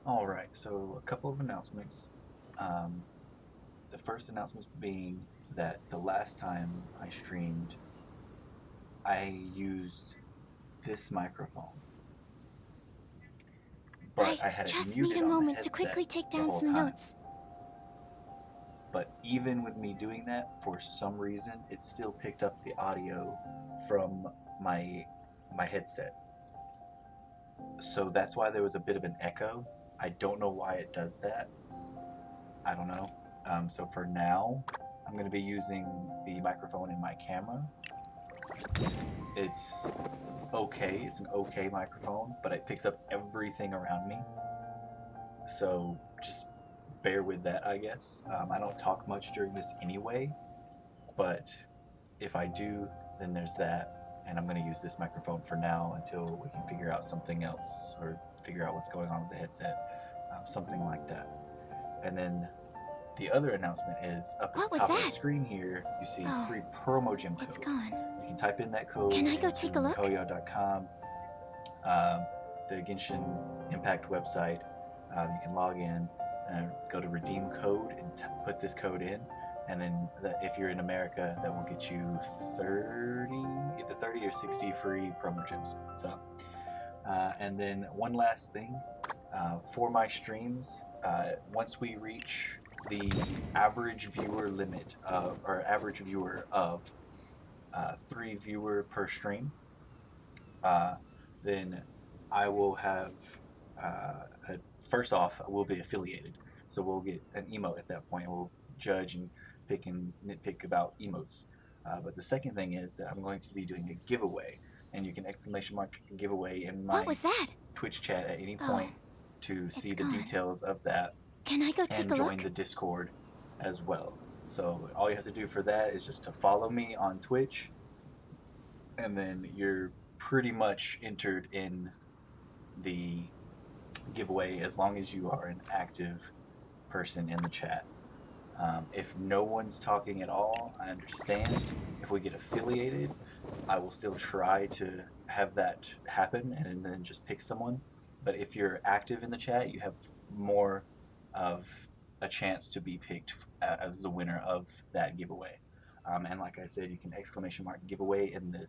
All right, so a couple of announcements. Um, the first announcement being that the last time I streamed, I used this microphone, but I I had it just need muted a on the moment to headset quickly take the down whole some time. notes. But even with me doing that, for some reason, it still picked up the audio from my my headset. So that's why there was a bit of an echo. I don't know why it does that. I don't know. So for now, I'm going to be using the microphone in my camera. It's okay. It's an okay microphone, but it picks up everything around me. So just bear with that, I guess. I don't talk much during this anyway, but if I do, then there's that. And I'm going to use this microphone for now until we can figure out something else or figure out what's going on with the headset, something like that. And then the other announcement is up at What the was top of the that? screen here, you see Oh, free promo gem it's code. gone. You can type in that Can code I go take a into look? Camyo.com, um, the Genshin Impact website. You can log in and go to redeem code and put this code in. And then if you're in America, that will get you 30, either 30 or 60 free promo gems. So, and then one last thing for my streams, once we reach the average viewer limit or average viewer of 3 viewer per stream, uh, then I will have first off we'll be affiliated, so we'll get an emote at that point. We'll judge and pick and nitpick about emotes. But the second thing is that I'm going to be doing a giveaway, and you can exclamation mark giveaway in What my was that? Twitch chat at any Oh, point to it's see the gone. details of that Can I go take and a join look? the Discord as well. So all you have to do for that is just to follow me on Twitch, and then you're pretty much entered in the giveaway as long as you are an active person in the chat. If no one's talking at all, I understand. If we get affiliated, I will still try to have that happen and then just pick someone. But if you're active in the chat, you have more of a chance to be picked as the winner of that giveaway. And like I said, you can exclamation mark giveaway in the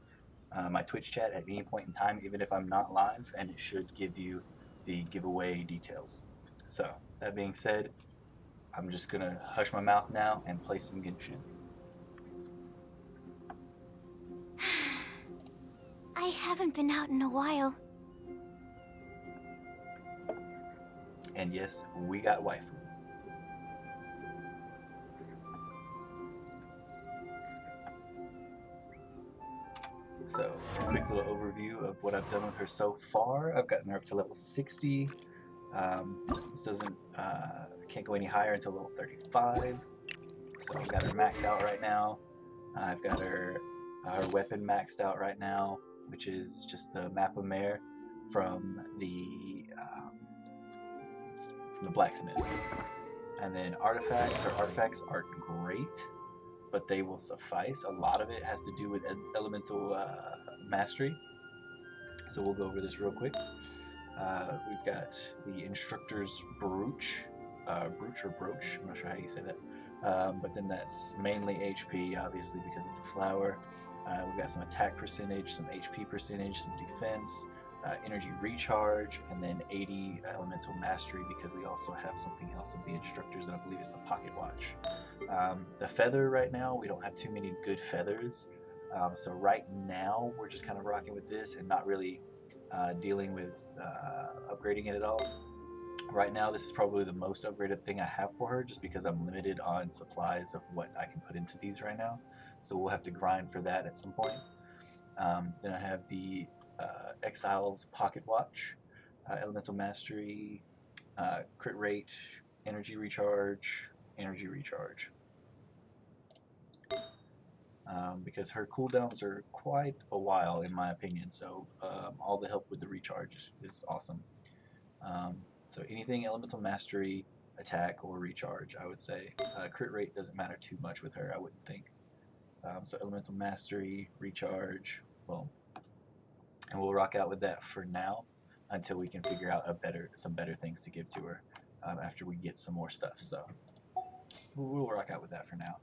my Twitch chat at any point in time, even if I'm not live, and it should give you the giveaway details. So that being said, I'm just gonna hush my mouth now and play some Genshin. I haven't been out in a while. And yes, we got waifu. So, quick little overview of what I've done with her so far. I've gotten her up to level 60. This doesn't, can't go any higher until level 35. So I've got her maxed out right now. I've got her weapon maxed out right now, which is just the map of mare from the blacksmith. And then artifacts. Her artifacts aren't great, but they will suffice. A lot of it has to do with elemental mastery. So we'll go over this real quick. We've got the instructor's brooch, brooch or brooch. I'm not sure how you say that. But then that's mainly HP, obviously, because it's a flower. We've got some attack percentage, some HP percentage, some defense, energy recharge, and then 80 elemental mastery because we also have something else of the instructors that I believe is the pocket watch. The feather right now, we don't have too many good feathers. So right now, we're just kind of rocking with this and not really dealing with upgrading it at all. Right now, this is probably the most upgraded thing I have for her just because I'm limited on supplies of what I can put into these right now. So we'll have to grind for that at some point. Then I have the Exile's Pocket Watch, Elemental Mastery, Crit Rate, Energy Recharge. Because her cooldowns are quite a while, in my opinion. So all the help with the recharge is awesome. Um, so anything elemental mastery, attack, or recharge, I would say. Crit rate doesn't matter too much with her, I wouldn't think. So elemental mastery, recharge, boom, and we'll rock out with that for now. until we can figure out some better things to give to her after we get some more stuff. So we'll rock out with that for now.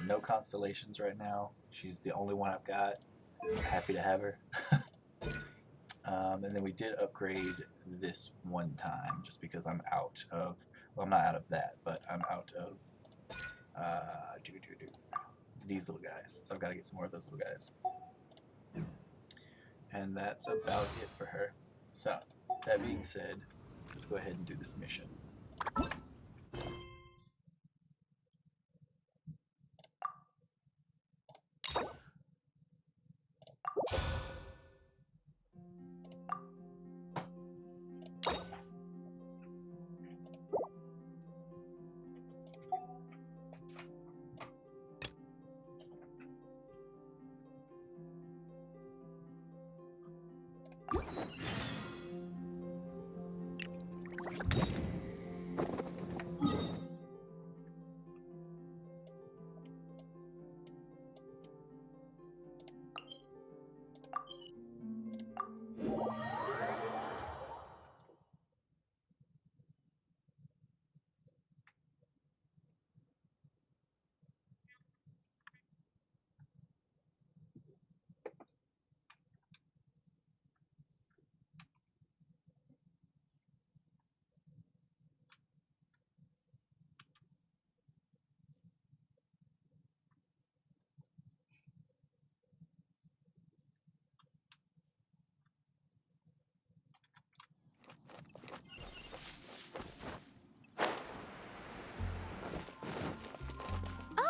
No constellations right now. She's the only one I've got. I'm happy to have her. And then we did upgrade this one time just because I'm out of, well, I'm not out of that, but I'm out of these little guys. So I've got to get some more of those little guys. And that's about it for her. So, that being said, let's go ahead and do this mission.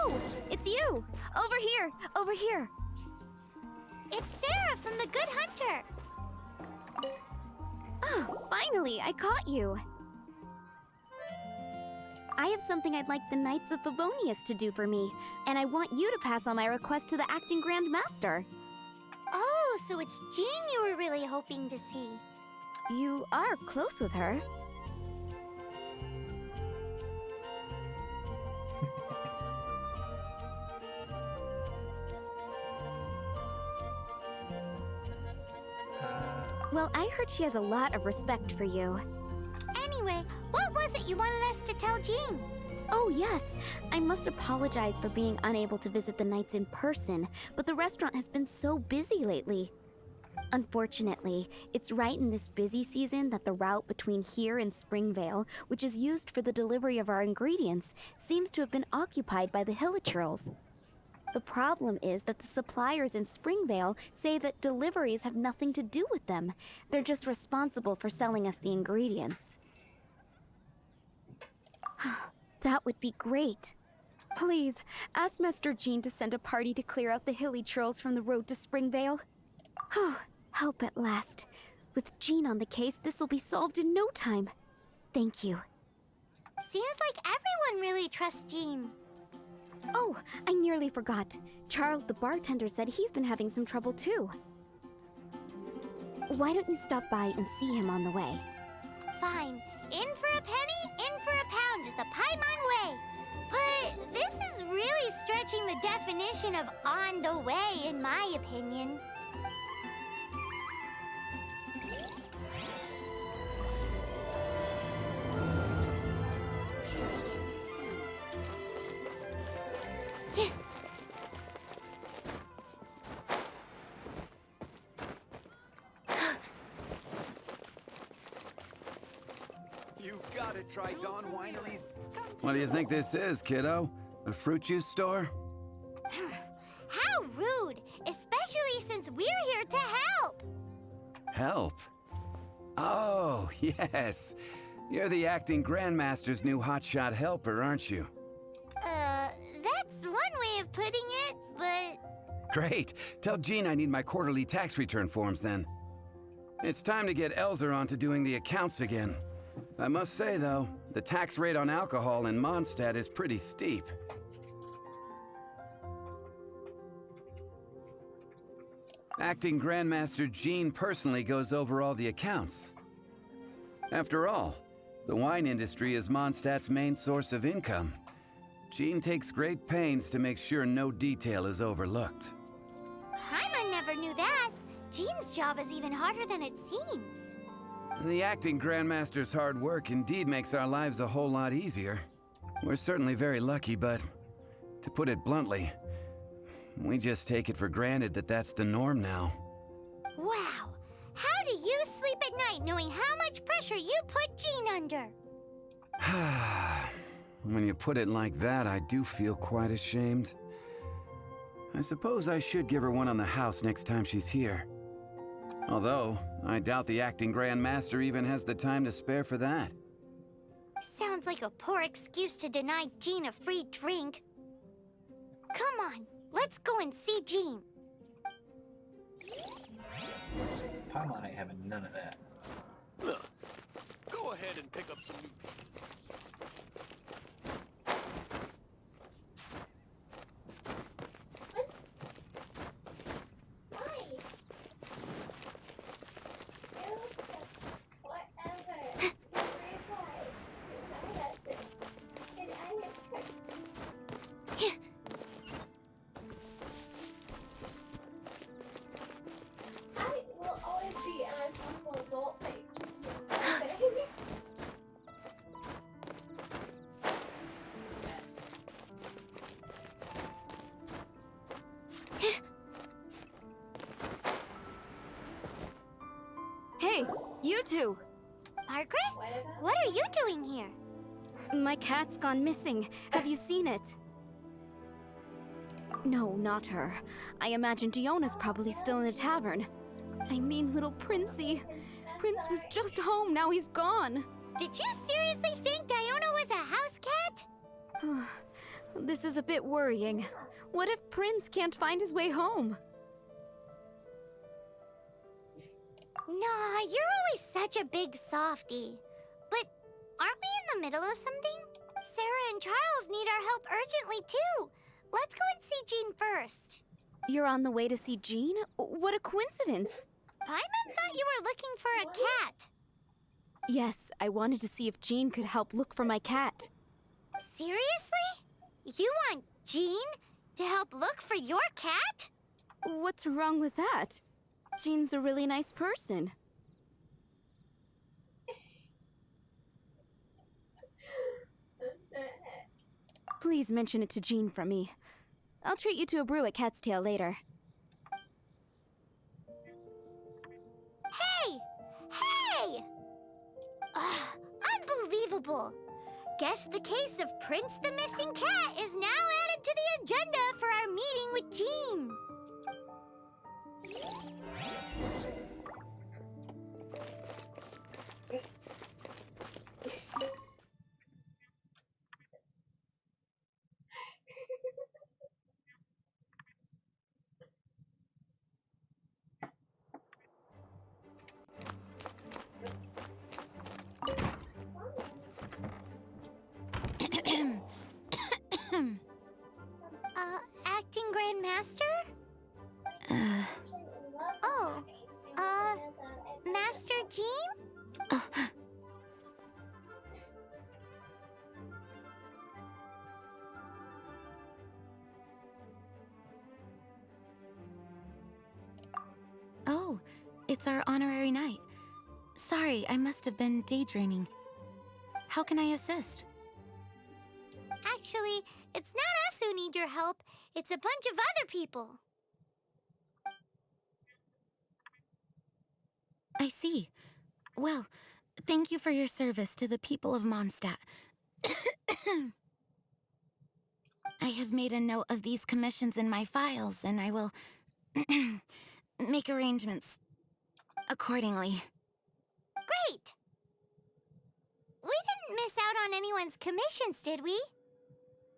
Oh, it's you! Over here! Over here! It's Sarah from the Good Hunter! Oh, finally, I caught you! I have something I'd like the Knights of Favonius to do for me, and I want you to pass on my request to the Acting Grand Master. Oh, so it's Jean you were really hoping to see. You are close with her. Well, I heard she has a lot of respect for you. Anyway, what was it you wanted us to tell Jean? Oh, yes. I must apologize for being unable to visit the Knights in person, but the restaurant has been so busy lately. Unfortunately, it's right in this busy season that the route between here and Springvale, which is used for the delivery of our ingredients, seems to have been occupied by the Hilichurls. The problem is that the suppliers in Springvale say that deliveries have nothing to do with them. They're just responsible for selling us the ingredients. That would be great. Please, ask Master Jean to send a party to clear out the Hilichurls from the road to Springvale. Help at last. With Jean on the case, this will be solved in no time. Thank you. Seems like everyone really trusts Jean. Oh, I nearly forgot. Charles the bartender said he's been having some trouble too. Why don't you stop by and see him on the way? Fine. In for a penny, in for a pound is the Paimon way. But this is really stretching the definition of on the way, in my opinion. Try Dawn Winery's. What do you think this is, kiddo? A fruit juice store? How rude! Especially since we're here to help! Help? Oh, yes. You're the acting Grandmaster's new hotshot helper, aren't you? That's one way of putting it, but... Great. Tell Jean I need my quarterly tax return forms then. It's time to get Elzer on to doing the accounts again. I must say, though, the tax rate on alcohol in Mondstadt is pretty steep. Acting Grandmaster Jean personally goes over all the accounts. After all, the wine industry is Mondstadt's main source of income. Jean takes great pains to make sure no detail is overlooked. Paimon never knew that. Jean's job is even harder than it seems. The acting Grandmaster's hard work indeed makes our lives a whole lot easier. We're certainly very lucky, but to put it bluntly, we just take it for granted that that's the norm now. Wow. How do you sleep at night knowing how much pressure you put Jean under? When you put it like that, I do feel quite ashamed. I suppose I should give her one on the house next time she's here. Although, I doubt the acting Grandmaster even has the time to spare for that. Sounds like a poor excuse to deny Jean a free drink. Come on, let's go and see Jean. Paimon ain't having none of that. Look, go ahead and pick up some new pieces. Hey, you two! Margaret? What are you doing here? My cat's gone missing. Have you seen it? No, not her. I imagine Diona's probably still in the tavern. I mean, little Princey. Prince was just home, now he's gone. Did you seriously think Diona was a house cat? This is a bit worrying. What if Prince can't find his way home? Nah, you're always such a big softie. But aren't we in the middle of something? Sarah and Charles need our help urgently, too. Let's go and see Jean first. You're on the way to see Jean? What a coincidence! Paimon thought you were looking for a cat. Yes, I wanted to see if Jean could help look for my cat. Seriously? You want Jean to help look for your cat? What's wrong with that? Jean's a really nice person. Please mention it to Jean from me. I'll treat you to a brew at Cat's Tail later. Hey! Hey! Ugh, unbelievable! Guess the case of Prince the Missing Cat is now added to the agenda for our meeting with Jean. Acting Grandmaster? Master Jean? Oh, it's our honorary night. Sorry, I must have been daydreaming. How can I assist? Actually, it's not us who need your help. It's a bunch of other people. I see. Well, thank you for your service to the people of Mondstadt. I have made a note of these commissions in my files, and I will make arrangements accordingly. Great! We didn't miss out on anyone's commissions, did we?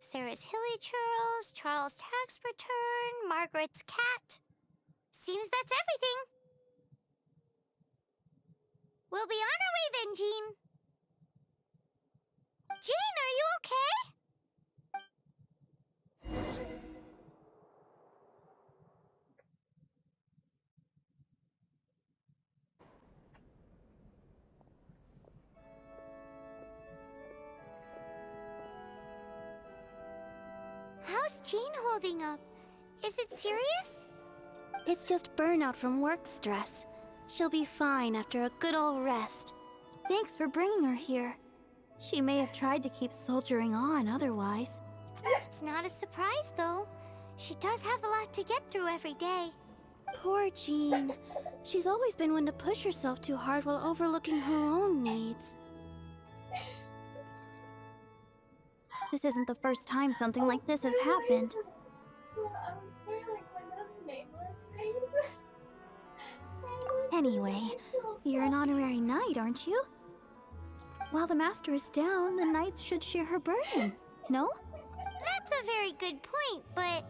Sarah's Hilly Churls, Charles' tax return, Margaret's cat. Seems that's everything. We'll be on our way then, Jean. Jean, are you okay? How's Jean holding up? Is it serious? It's just burnout from work stress. She'll be fine after a good old rest. Thanks for bringing her here. She may have tried to keep soldiering on otherwise. It's not a surprise, though. She does have a lot to get through every day. Poor Jean. She's always been one to push herself too hard while overlooking her own needs. This isn't the first time something like this has happened. Anyway, you're an honorary knight, aren't you? While the master is down, the knights should share her burden, no? That's a very good point, but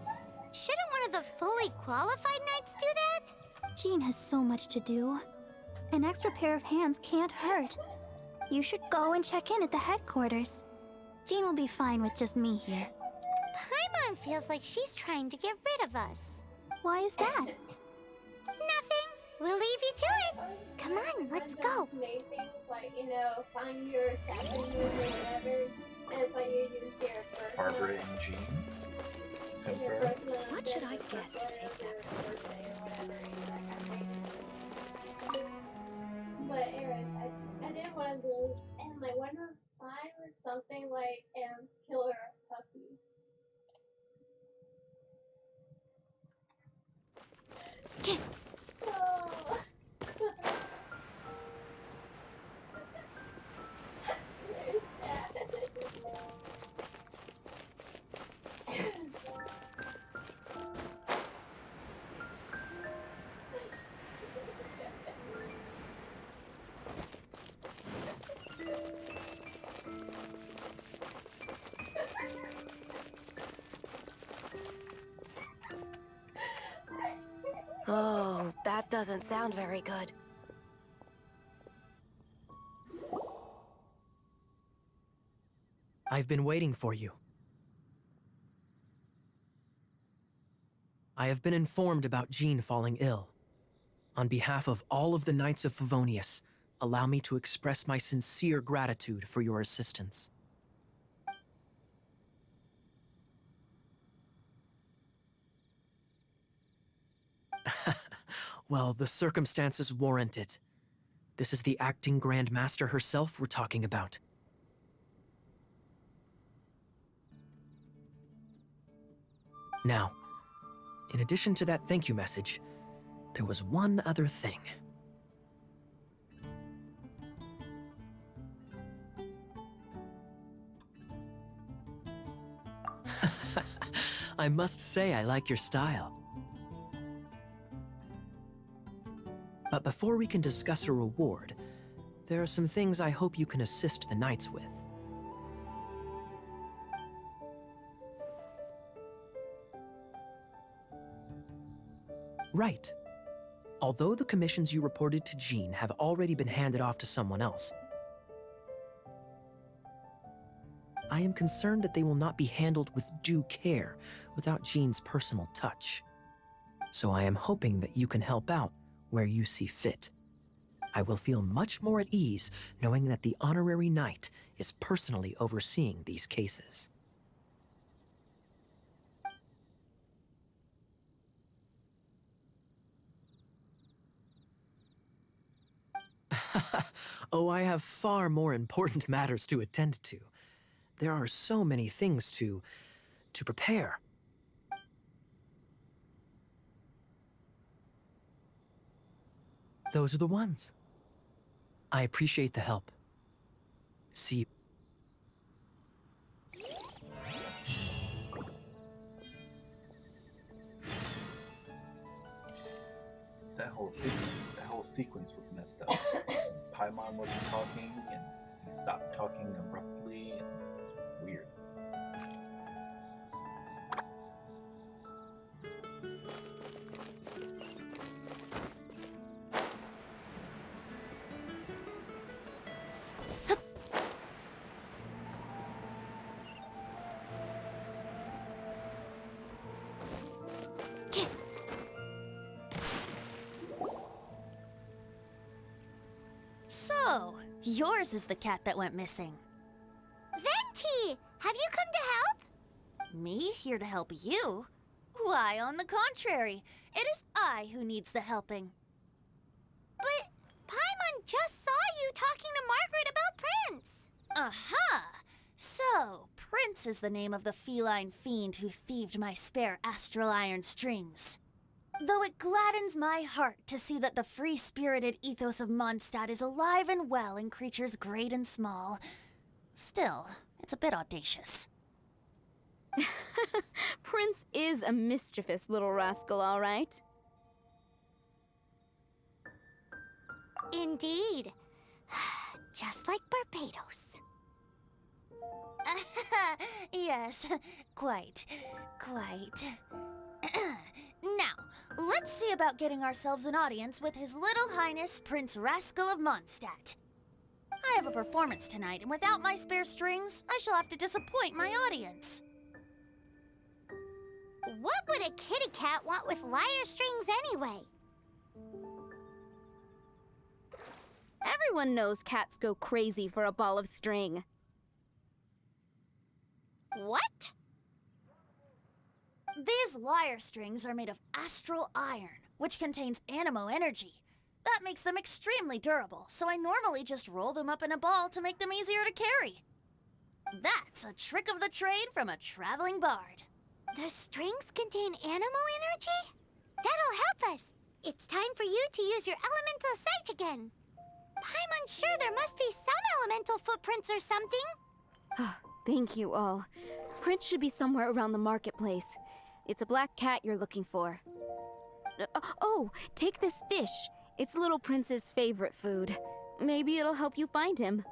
shouldn't one of the fully qualified knights do that? Jean has so much to do. An extra pair of hands can't hurt. You should go and check in at the headquarters. Jean will be fine with just me here. Paimon feels like she's trying to get rid of us. Why is that? Nothing. We'll leave you to it. Come on, let's go. Main things like, find your assassin or whatever, and it's like you use your personal... Barbara and Jean. Confirm. What should I get to take back to her? But Aaron, I did one of those, and like one of mine was something like killer puppies. Oh. There's that. Oh, that doesn't sound very good. I've been waiting for you. I have been informed about Jean falling ill. On behalf of all of the Knights of Favonius, allow me to express my sincere gratitude for your assistance. Well, the circumstances warrant it. This is the acting Grand Master herself we're talking about. Now, in addition to that thank you message, there was one other thing. I must say I like your style. But before we can discuss a reward, there are some things I hope you can assist the Knights with. Right. Although the commissions you reported to Jean have already been handed off to someone else, I am concerned that they will not be handled with due care without Jean's personal touch. So I am hoping that you can help out where you see fit. I will feel much more at ease knowing that the honorary knight is personally overseeing these cases. Oh, I have far more important matters to attend to. There are so many things to prepare. Those are the ones. I appreciate the help. See you. That whole sequence was messed up. Paimon wasn't talking, and he stopped talking abruptly, and weird. So, yours is the cat that went missing. Venti! Have you come to help? Me here to help you? Why, on the contrary, it is I who needs the helping. But just saw you talking to Margaret about Prince. Aha! So, Prince is the name of the feline fiend who thieved my spare astral iron strings. Though it gladdens my heart to see that the free-spirited ethos of Mondstadt is alive and well in creatures great and small, still, it's a bit audacious. Prince is a mischievous little rascal, all right. Indeed. Just like Barbados. Yes, quite. Now, let's see about getting ourselves an audience with His Little Highness Prince Rascal of Mondstadt. I have a performance tonight, and without my spare strings, I shall have to disappoint my audience. What would a kitty cat want with lyre strings anyway? Everyone knows cats go crazy for a ball of string. What? These lyre strings are made of astral iron, which contains animo energy. That makes them extremely durable, so I normally just roll them up in a ball to make them easier to carry. That's a trick of the trade from a traveling bard. The strings contain animo energy? That'll help us. It's time for you to use your elemental sight again. Paimon's sure there must be some elemental footprints or something. Thank you all. Prince should be somewhere around the marketplace. It's a black cat you're looking for. Oh, take this fish. It's Little Prince's favorite food. Maybe it'll help you find him.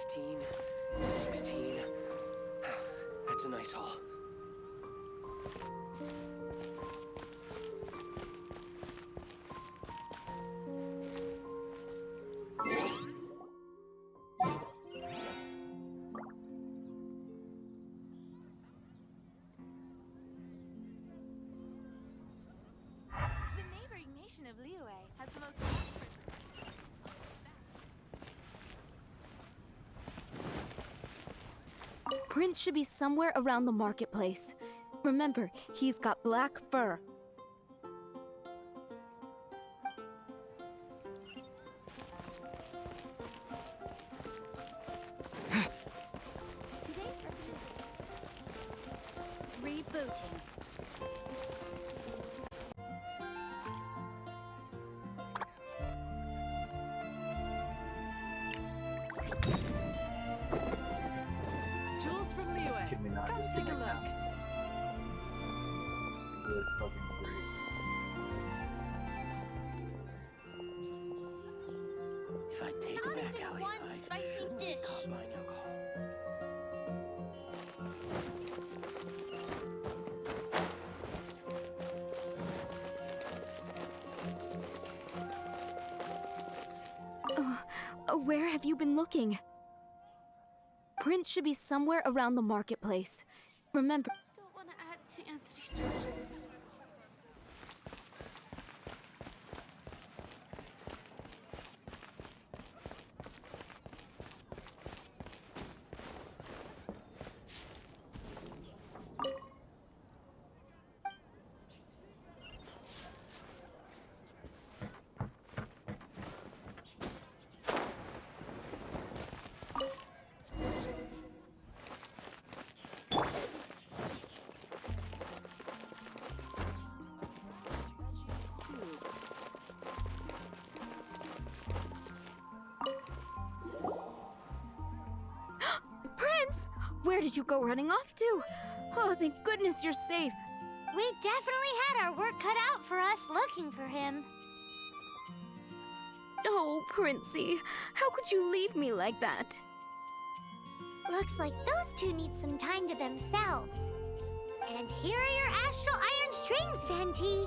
15, 16. That's a nice haul. Of Liyue has the most Prince should be somewhere around the marketplace. Remember, he's got black fur. Today's rebooting. Can we not just take a look? Really fucking great. If I take a back alley, One spicy dish. caught buying alcohol. Where have you been looking? Prince should be somewhere around the marketplace. Remember... Don't want to add to Anthony's troubles. Where did you go running off to? Oh, thank goodness you're safe. We definitely had our work cut out for us looking for him. Oh, Princey, how could you leave me like that? Looks like those two need some time to themselves. And here are your astral iron strings, Venti.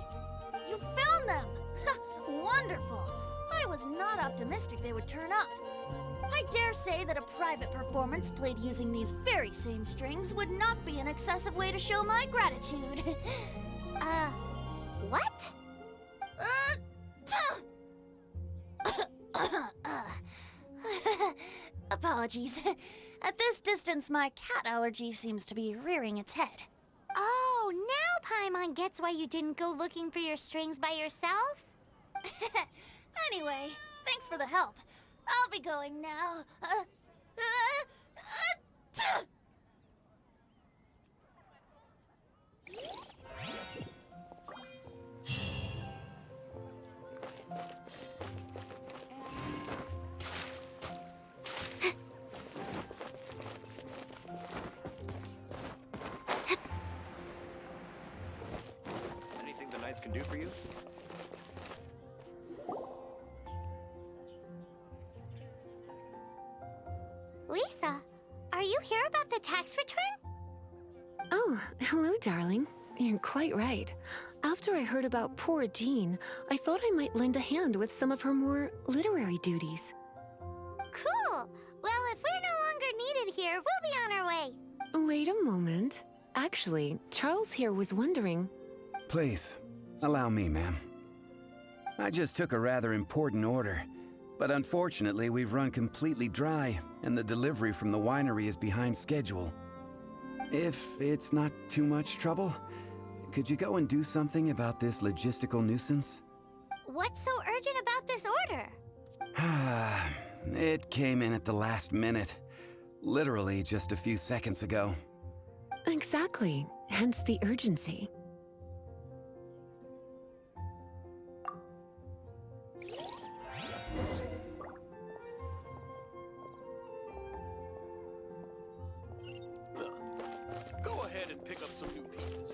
You found them! Wonderful! I was not optimistic they would turn up. I dare say that a private performance played using these very same strings would not be an excessive way to show my gratitude. What? Apologies. At this distance, my cat allergy seems to be rearing its head. Oh, now Paimon gets why you didn't go looking for your strings by yourself. Anyway, thanks for the help. I'll be going now. Anything the Knights can do for you? Lisa, are you here about the tax return? Oh, hello, darling. You're quite right. After I heard about poor Jean, I thought I might lend a hand with some of her more literary duties. Cool. Well, if we're no longer needed here, we'll be on our way. Wait a moment. Actually, Charles here was wondering... Please, allow me, ma'am. I just took a rather important order, but unfortunately we've run completely dry, and the delivery from the winery is behind schedule. If it's not too much trouble, could you go and do something about this logistical nuisance? What's so urgent about this order? It came in at the last minute. Literally just a few seconds ago. Exactly. Hence the urgency. Go ahead and pick up some new pieces.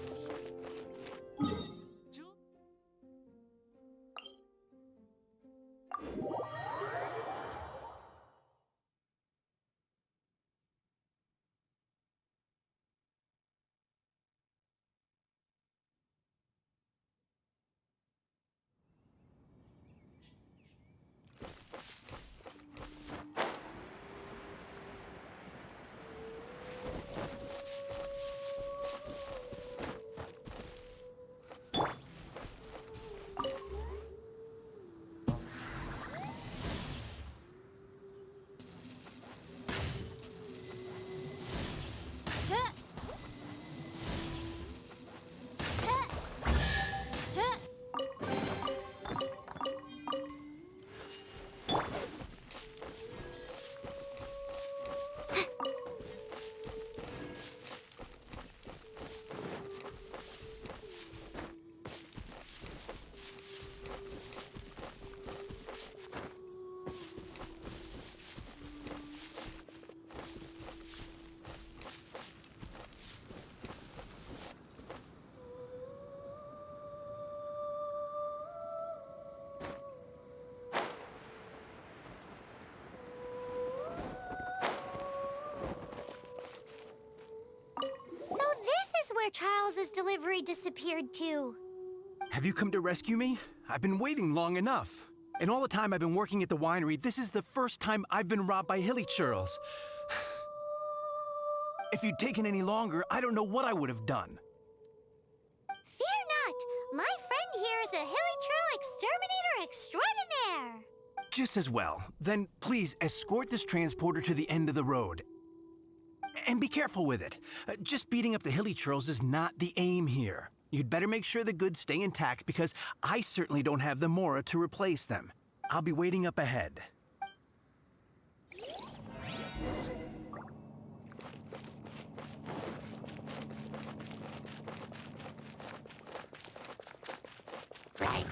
Where Charles's delivery disappeared to. Have you come to rescue me? I've been waiting long enough. And all the time I've been working at the winery, this is the first time I've been robbed by hilly churls. If you'd taken any longer, I don't know what I would have done. Fear not! My friend here is a hilly churl exterminator extraordinaire! Just as well. Then please escort this transporter to the end of the road. And be careful with it. Just beating up the hilly churls is not the aim here. You'd better make sure the goods stay intact because I certainly don't have the Mora to replace them. I'll be waiting up ahead. Right.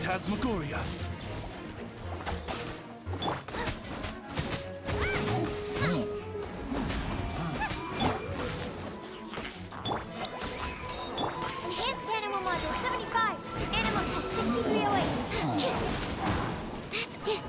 Phantasmagoria. Enhanced Animal Module 75. Animal Test 6308. That's it.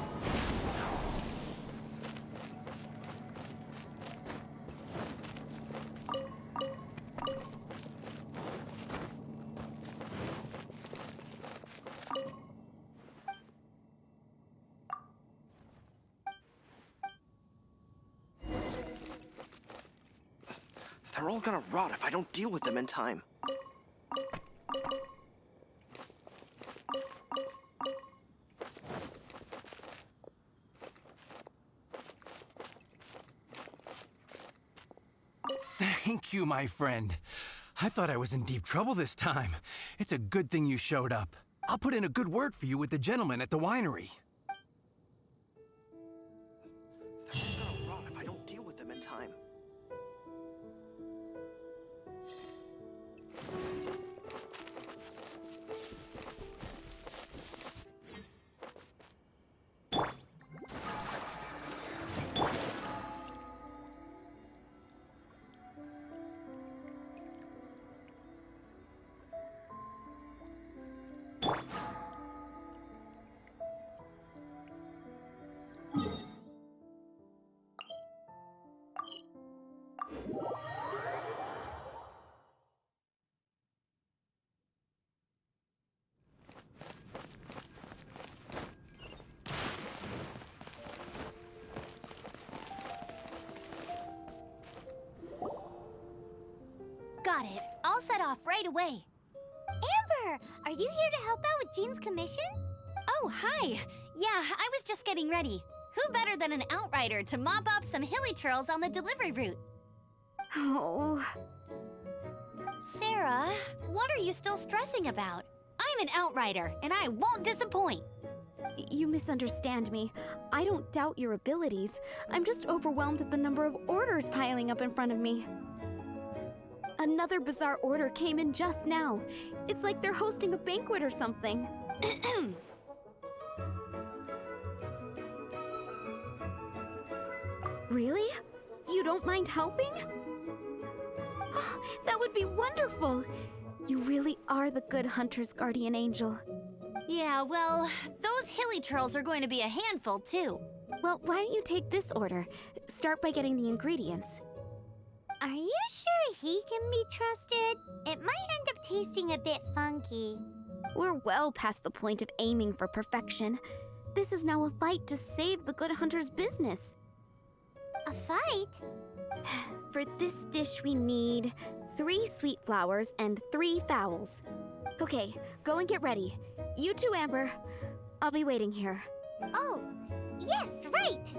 They're all gonna rot if I don't deal with them in time. Thank you, my friend. I thought I was in deep trouble this time. It's a good thing you showed up. I'll put in a good word for you with the gentleman at the winery. They're all gonna rot if I don't deal with them in time. Got it. I'll set off right away. Amber, are you here to help out with Jean's commission? Oh, hi. Yeah, I was just getting ready. Who better than an outrider to mop up some hilly churls on the delivery route? Oh. Sarah, what are you still stressing about? I'm an outrider, and I won't disappoint. You misunderstand me. I don't doubt your abilities. I'm just overwhelmed at the number of orders piling up in front of me. Another bizarre order came in just now. It's like they're hosting a banquet or something. Really? You don't mind helping? That would be wonderful! You really are the good hunter's guardian angel. Yeah, well, those hilly churls are going to be a handful, too. Well, why don't you take this order? Start by getting the ingredients. Are you sure he can be trusted? It might end up tasting a bit funky. We're well past the point of aiming for perfection. This is now a fight to save the good hunter's business. A fight? For this dish we need 3 sweet flowers and 3 fowls. Okay, go and get ready. You too, Amber. I'll be waiting here. Oh, yes, right!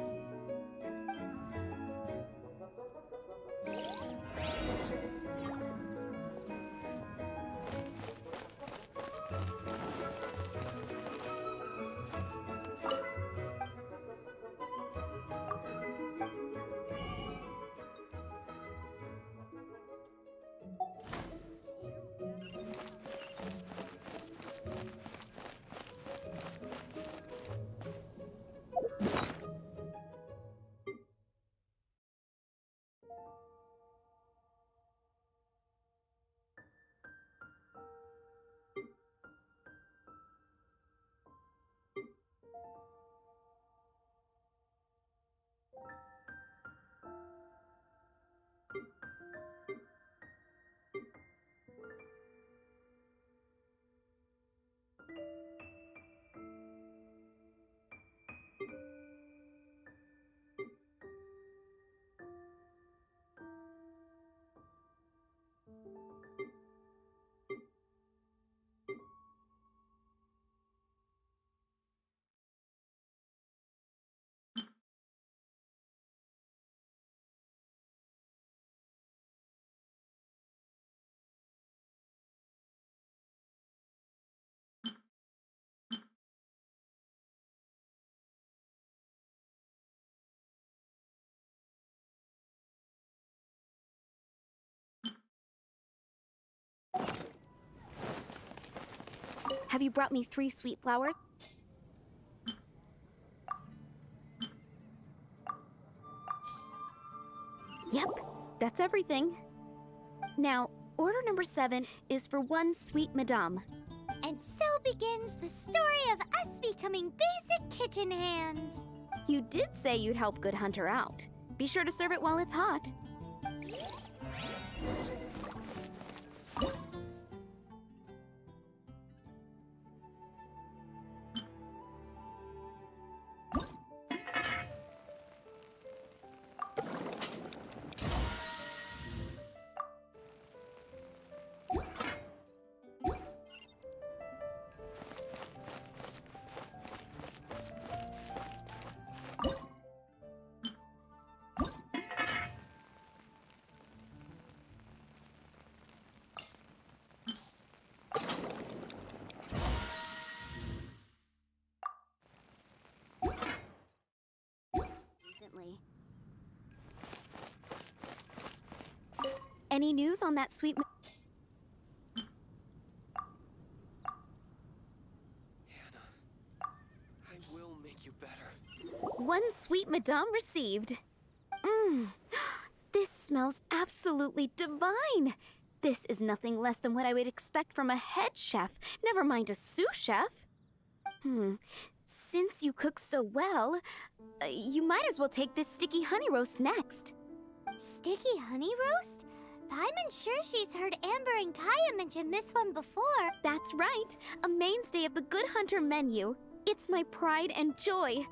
Have you brought me 3 sweet flowers? Yep, that's everything. Now, order number 7 is for 1 sweet madame. And so begins the story of us becoming basic kitchen hands. You did say you'd help Good Hunter out. Be sure to serve it while it's hot. Recently. Any news on that sweet... I will make you better. 1 sweet madame received. Mmm. This smells absolutely divine. This is nothing less than what I would expect from a head chef, never mind a sous chef. Since you cook so well, you might as well take this sticky honey roast next. Sticky honey roast? I'm sure she's heard Amber and Kaya mention this one before. That's right, a mainstay of the Good Hunter menu. It's my pride and joy.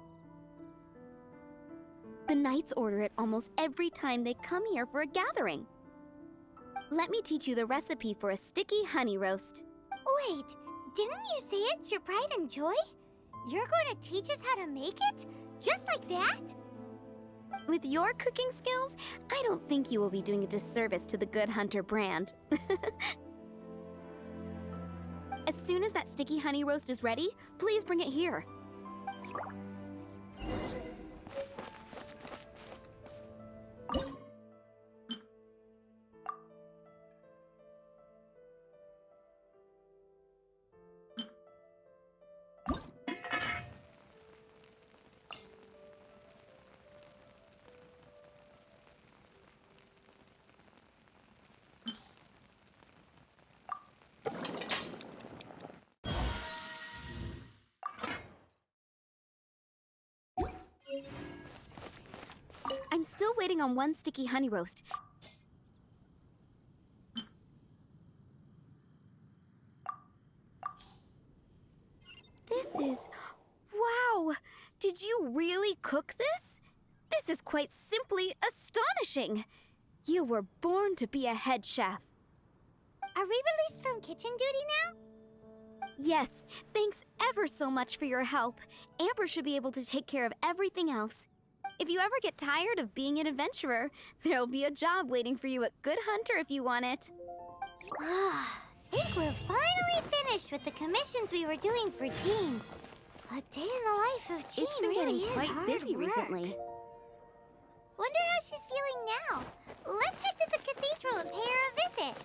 The knights order it almost every time they come here for a gathering. Let me teach you the recipe for a sticky honey roast. Wait, didn't you say it's your pride and joy? You're going to teach us how to make it? Just like that? With your cooking skills, I don't think you will be doing a disservice to the Good Hunter brand. As soon as that sticky honey roast is ready, please bring it here. I'm still waiting on 1 sticky honey roast. This is... wow! Did you really cook this? This is quite simply astonishing! You were born to be a head chef. Are we released from kitchen duty now? Yes, thanks ever so much for your help. Amber should be able to take care of everything else. If you ever get tired of being an adventurer, there'll be a job waiting for you at Good Hunter if you want it. Think we're finally finished with the commissions we were doing for Jean. A day in the life of Jean It's been really getting is quite hard busy work. recently. Wonder how she's feeling now. Let's head to the cathedral and pay her a visit.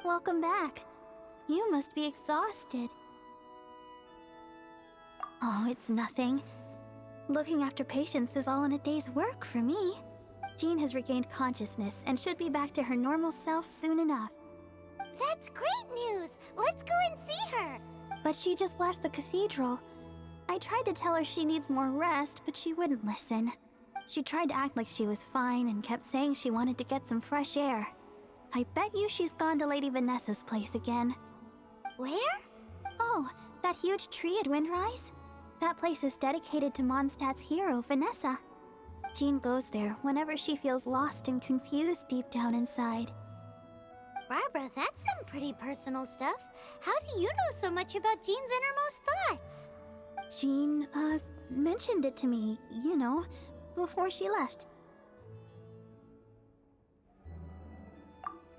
Welcome back. You must be exhausted. Oh, it's nothing. Looking after patients is all in a day's work for me. Jean has regained consciousness and should be back to her normal self soon enough. That's great news! Let's go and see her! But she just left the cathedral. I tried to tell her she needs more rest, but she wouldn't listen. She tried to act like she was fine and kept saying she wanted to get some fresh air. I bet you she's gone to Lady Vanessa's place again. Where? Oh, that huge tree at Windrise? That place is dedicated to Mondstadt's hero, Vanessa. Jean goes there whenever she feels lost and confused deep down inside. Barbara, that's some pretty personal stuff. How do you know so much about Jean's innermost thoughts? Jean, mentioned it to me, you know, before she left.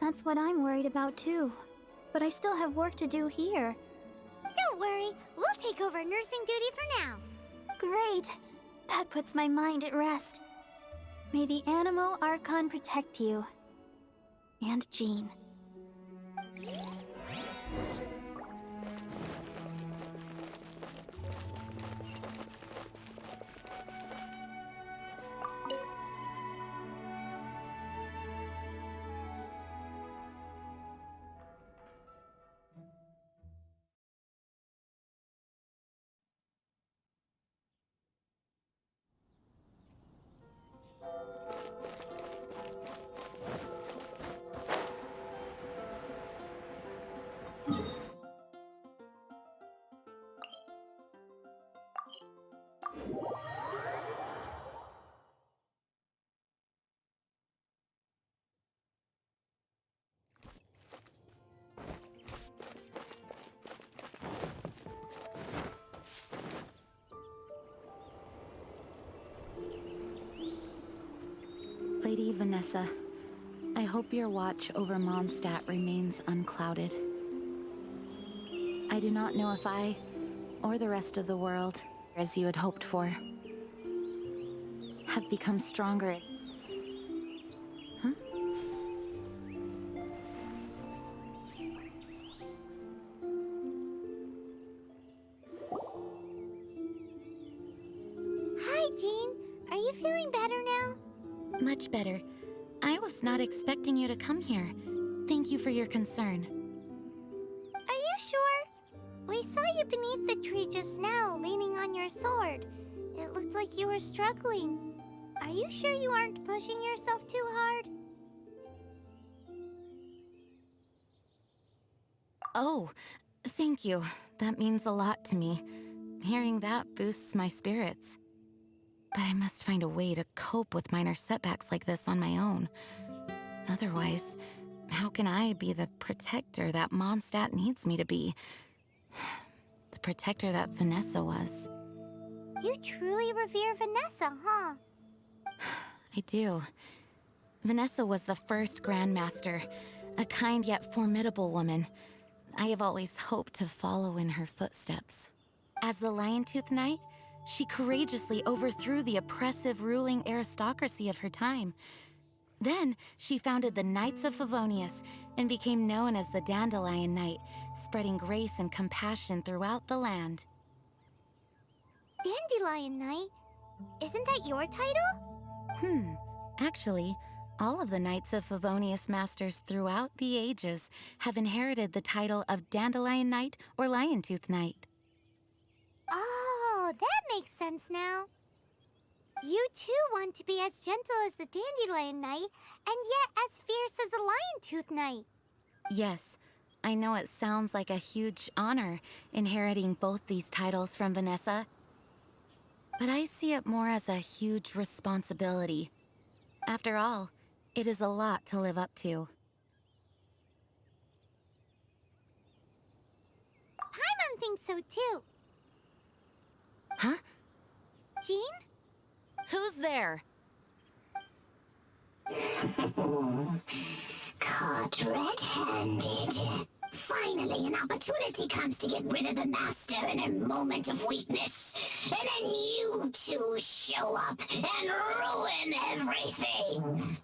That's what I'm worried about too. But I still have work to do here. Don't worry, we'll take over nursing duty for now. Great! That puts my mind at rest. May the Animo Archon protect you. And Jean. Lady Vanessa, I hope your watch over Mondstadt remains unclouded. I do not know if I, or the rest of the world, as you had hoped for, have become stronger. Huh? Hi, Jean. Are you feeling better now? Much better. I was not expecting you to come here. Thank you for your concern. Are you sure? We saw you beneath the tree just now, leaning on your sword. It looked like you were struggling. Are you sure you aren't pushing yourself too hard? Oh, thank you. That means a lot to me. Hearing that boosts my spirits. But I must find a way to cope with minor setbacks like this on my own. Otherwise, how can I be the protector that Mondstadt needs me to be? The protector that Vanessa was. You truly revere Vanessa, huh? I do. Vanessa was the first Grandmaster, a kind yet formidable woman. I have always hoped to follow in her footsteps. As the Lion-Tooth Knight, she courageously overthrew the oppressive ruling aristocracy of her time. Then, she founded the Knights of Favonius and became known as the Dandelion Knight, spreading grace and compassion throughout the land. Dandelion Knight? Isn't that your title? Actually, all of the Knights of Favonius Masters throughout the ages have inherited the title of Dandelion Knight or Lion-Tooth Knight. Oh, that makes sense now. You too want to be as gentle as the Dandelion Knight, and yet as fierce as the Lion-Tooth Knight. Yes, I know it sounds like a huge honor, inheriting both these titles from Vanessa. But I see it more as a huge responsibility. After all, it is a lot to live up to. Paimon thinks so too. Huh? Jean? Who's there? Caught red-handed. Finally, an opportunity comes to get rid of the Master in a moment of weakness. And then you two show up and ruin everything.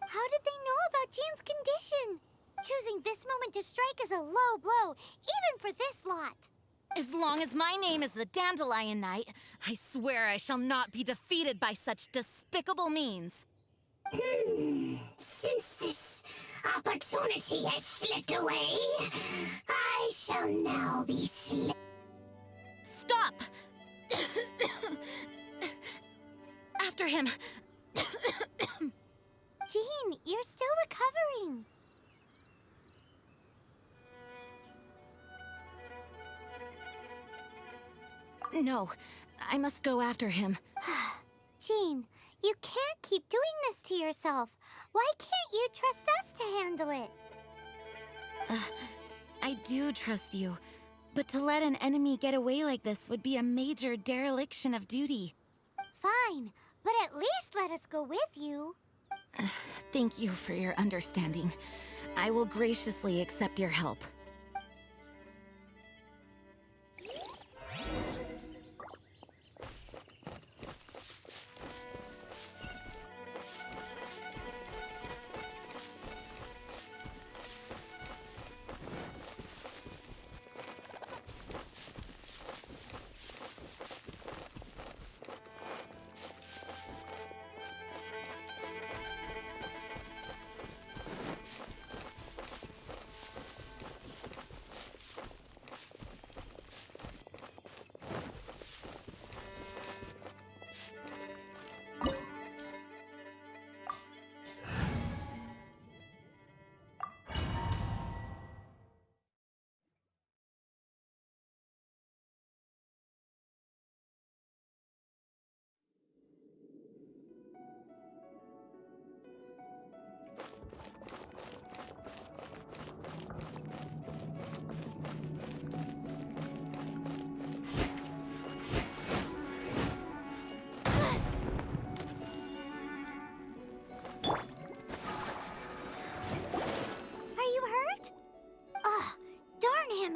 How did they know about Jean's condition? Choosing this moment to strike is a low blow, even for this lot. As long as my name is the Dandelion Knight, I swear I shall not be defeated by such despicable means. Since this opportunity has slipped away, I shall now be Stop! After him. Jean, you're still recovering. No, I must go after him. Jean, you can't keep doing this to yourself. Why can't you trust us to handle it? I do trust you, but to let an enemy get away like this would be a major dereliction of duty. Fine, but at least let us go with you. Thank you for your understanding. I will graciously accept your help.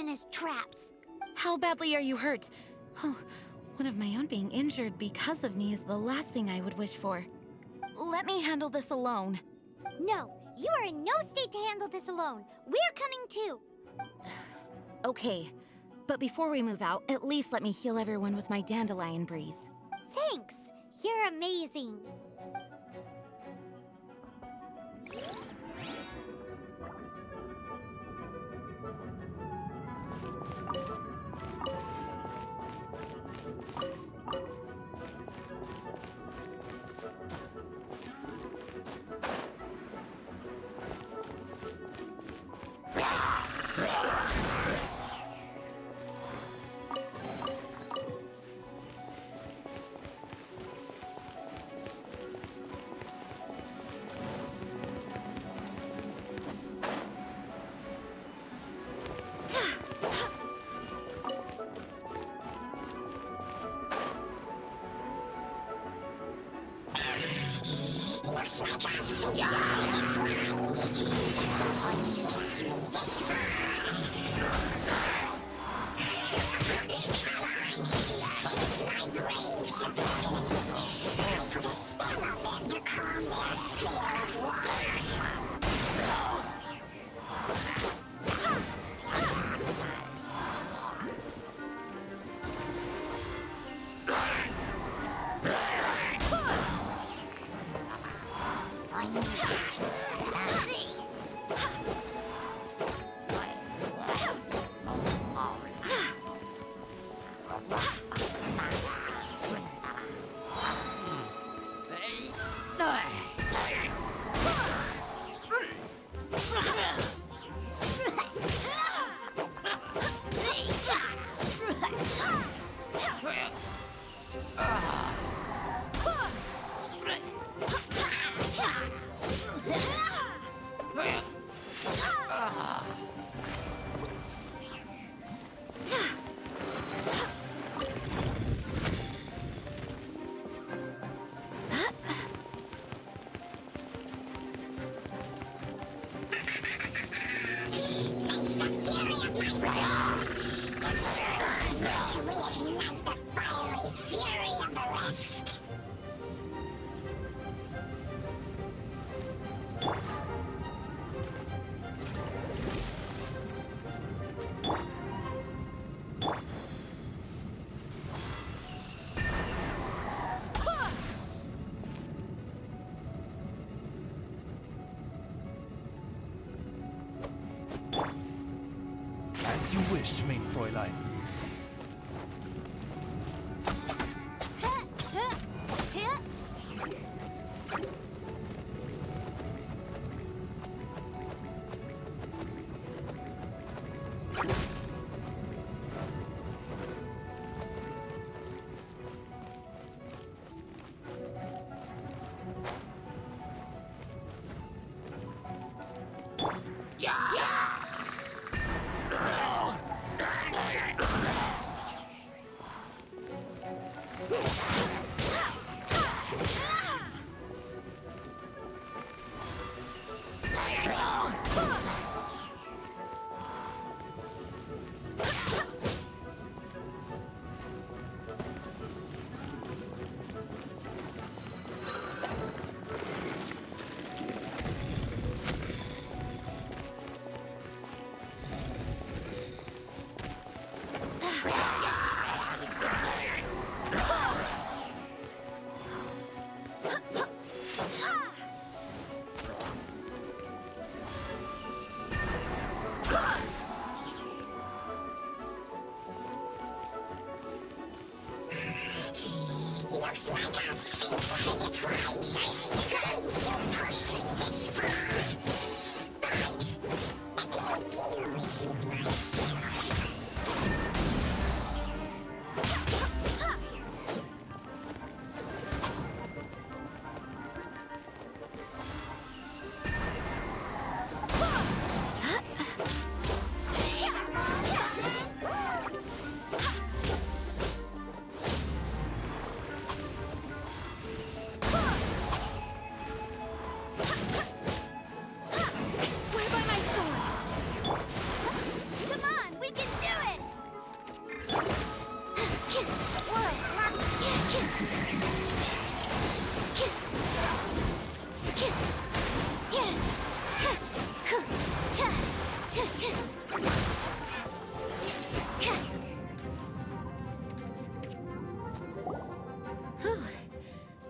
His traps. How badly are you hurt? Oh, one of my own being injured because of me is the last thing I would wish for. Let me handle this alone. No, you are in no state to handle this alone. We're coming too. Okay, but before we move out, at least let me heal everyone with my Dandelion Breeze. Thanks. You're amazing. As you wish, mein Fräulein. Looks like a fit for the tried you personally this far. But let me deal with you myself.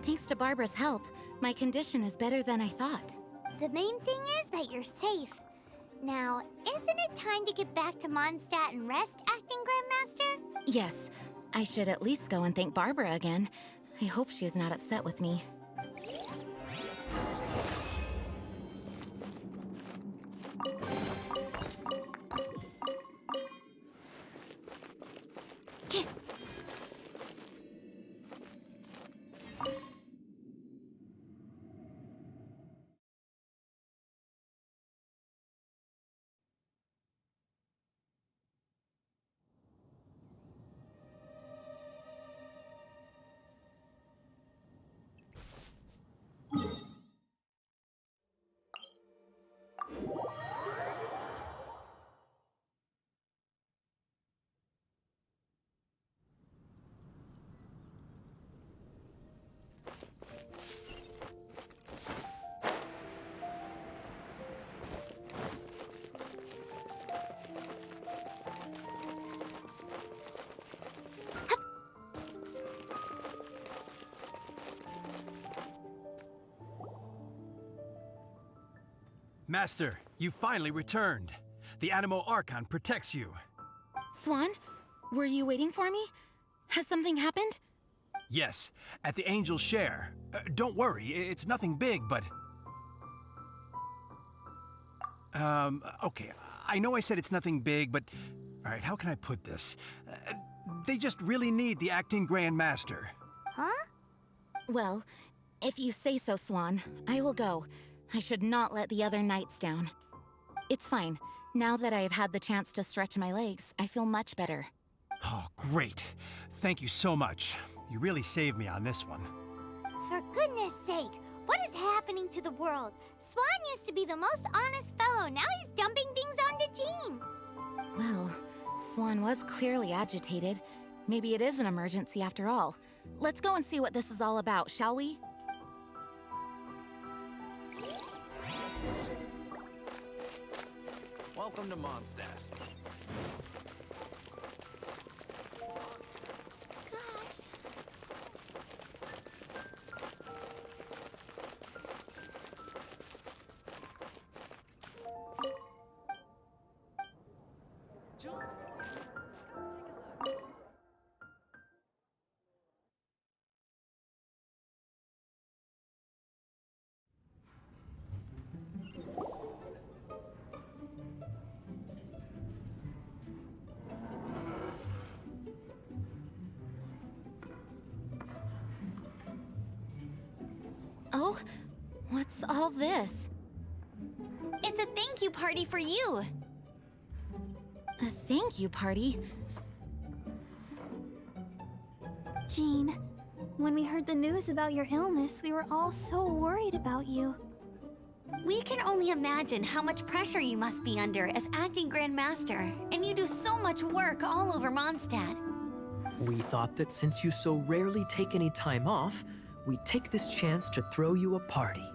Thanks to Barbara's help, my condition is better than I thought. The main thing is that you're safe. Now, isn't it time to get back to Mondstadt and rest, Acting Grandmaster? Yes, I should at least go and thank Barbara again. I hope she's not upset with me. Master, you finally returned. The Animo Archon protects you. Swan, were you waiting for me? Has something happened? Yes, at the Angel's Share. Don't worry, it's nothing big, but... Okay, I know I said it's nothing big, but... Alright, how can I put this? They just really need the Acting Grand Master. Huh? Well, if you say so, Swan, I will go. I should not let the other knights down. It's fine. Now that I have had the chance to stretch my legs, I feel much better. Oh, great. Thank you so much. You really saved me on this one. For goodness sake, what is happening to the world? Swan used to be the most honest fellow. Now he's dumping things onto Jean. Well, Swan was clearly agitated. Maybe it is an emergency after all. Let's go and see what this is all about, shall we? Welcome to Mondstadt. Oh, what's all this? It's a thank you party for you. A thank you party? Jean, when we heard the news about your illness, we were all so worried about you. We can only imagine how much pressure you must be under as acting Grand Master, and you do so much work all over Mondstadt. We thought that since you so rarely take any time off, we'd take this chance to throw you a party.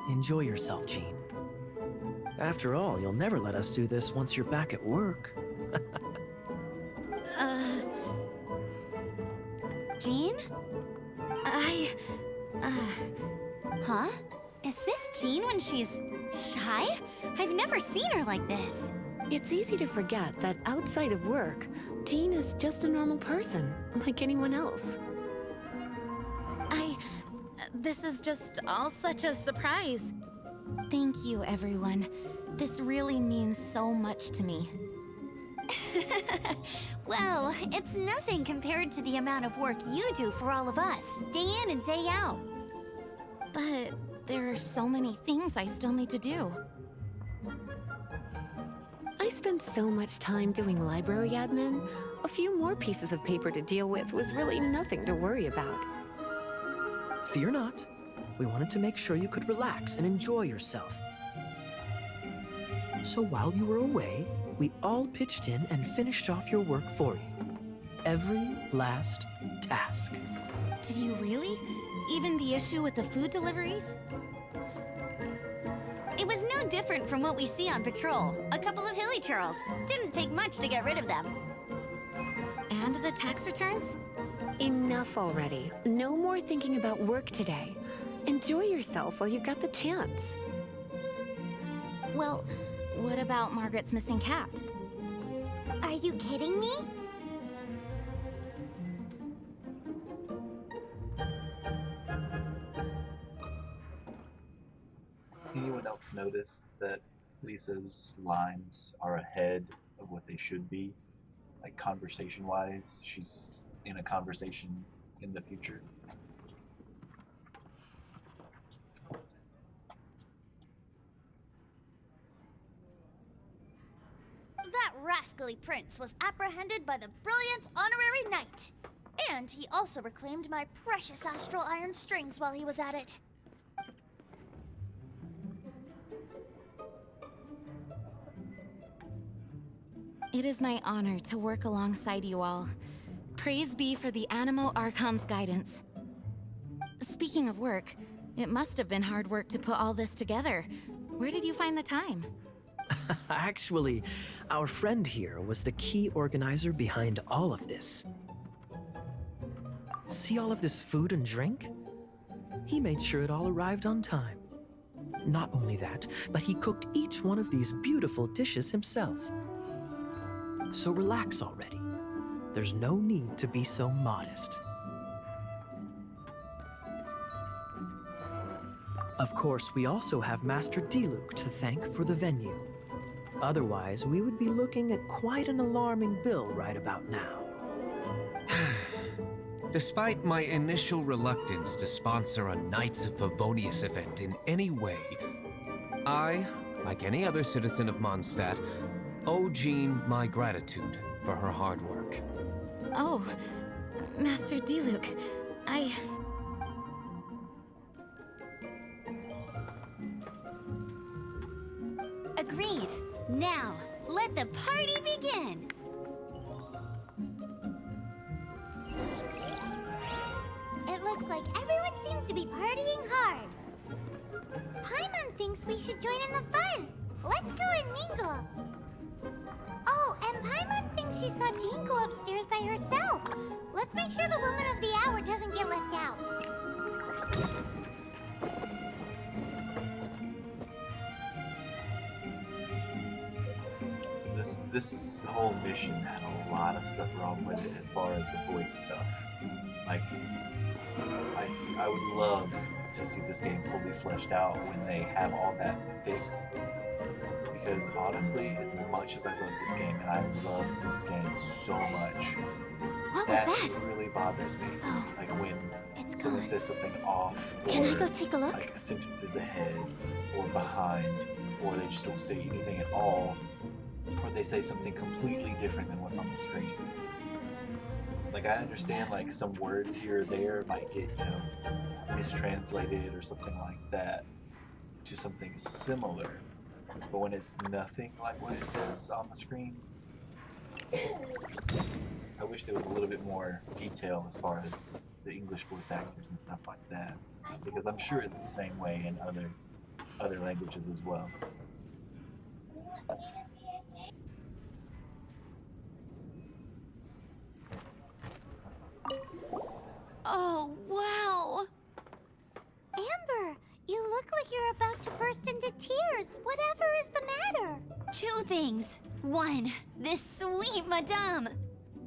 Enjoy yourself, Jean. After all, you'll never let us do this once you're back at work. Jean? Huh? Is this Jean when she's shy? I've never seen her like this. It's easy to forget that outside of work, Jean is just a normal person, like anyone else. This is just all such a surprise. Thank you, everyone. This really means so much to me. Well, it's nothing compared to the amount of work you do for all of us, day in and day out. But there are so many things I still need to do. I spent so much time doing library admin. A few more pieces of paper to deal with was really nothing to worry about. Fear not. We wanted to make sure you could relax and enjoy yourself. So while you were away, we all pitched in and finished off your work for you. Every last task. Did you really? Even the issue with the food deliveries? It was no different from what we see on patrol. A couple of hilly churls. Didn't take much to get rid of them. And the tax returns? Enough already. No more thinking about work today. Enjoy yourself while you've got the chance. Well, what about Margaret's missing cat? Are you kidding me? Anyone else notice that Lisa's lines are ahead of what they should be? Like conversation-wise, she's in a conversation in the future. That rascally prince was apprehended by the brilliant honorary knight. And he also reclaimed my precious astral iron strings while he was at it. It is my honor to work alongside you all. Praise be for the Animo Archon's guidance. Speaking of work, it must have been hard work to put all this together. Where did you find the time? Actually, our friend here was the key organizer behind all of this. See all of this food and drink? He made sure it all arrived on time. Not only that, but he cooked each one of these beautiful dishes himself. So relax already. There's no need to be so modest. Of course, we also have Master Diluc to thank for the venue. Otherwise, we would be looking at quite an alarming bill right about now. Despite my initial reluctance to sponsor a Knights of Favonius event in any way, I, like any other citizen of Mondstadt, owe Jean my gratitude for her hard work. Oh, Master Diluc, Agreed. Now, let the party begin! It looks like everyone seems to be partying hard. Paimon thinks we should join in the fun. Let's go and mingle. Oh, and Paimon thinks she saw Jean go upstairs by herself. Let's make sure the woman of the hour doesn't get left out. So this whole mission had a lot of stuff wrong with it as far as the voice stuff. Like, I would love to see this game fully fleshed out when they have all that fixed. Because honestly, as much as I love this game, and I love this game so much, What was that? really bothers me. Oh, like when it's someone gone. says something off, or Can I go take a look? like sentences ahead or behind, or they just don't say anything at all, or they say something completely different than what's on the screen. Like, I understand like some words here or there might get, you know, mistranslated or something like that to something similar, but when it's nothing like what it says on the screen, I wish there was a little bit more detail as far as the English voice actors and stuff like that, because I'm sure it's the same way in other languages as well. Oh, wow! Amber, you look like you're about to burst into tears. Whatever is the matter? 2 things. 1, this sweet madame.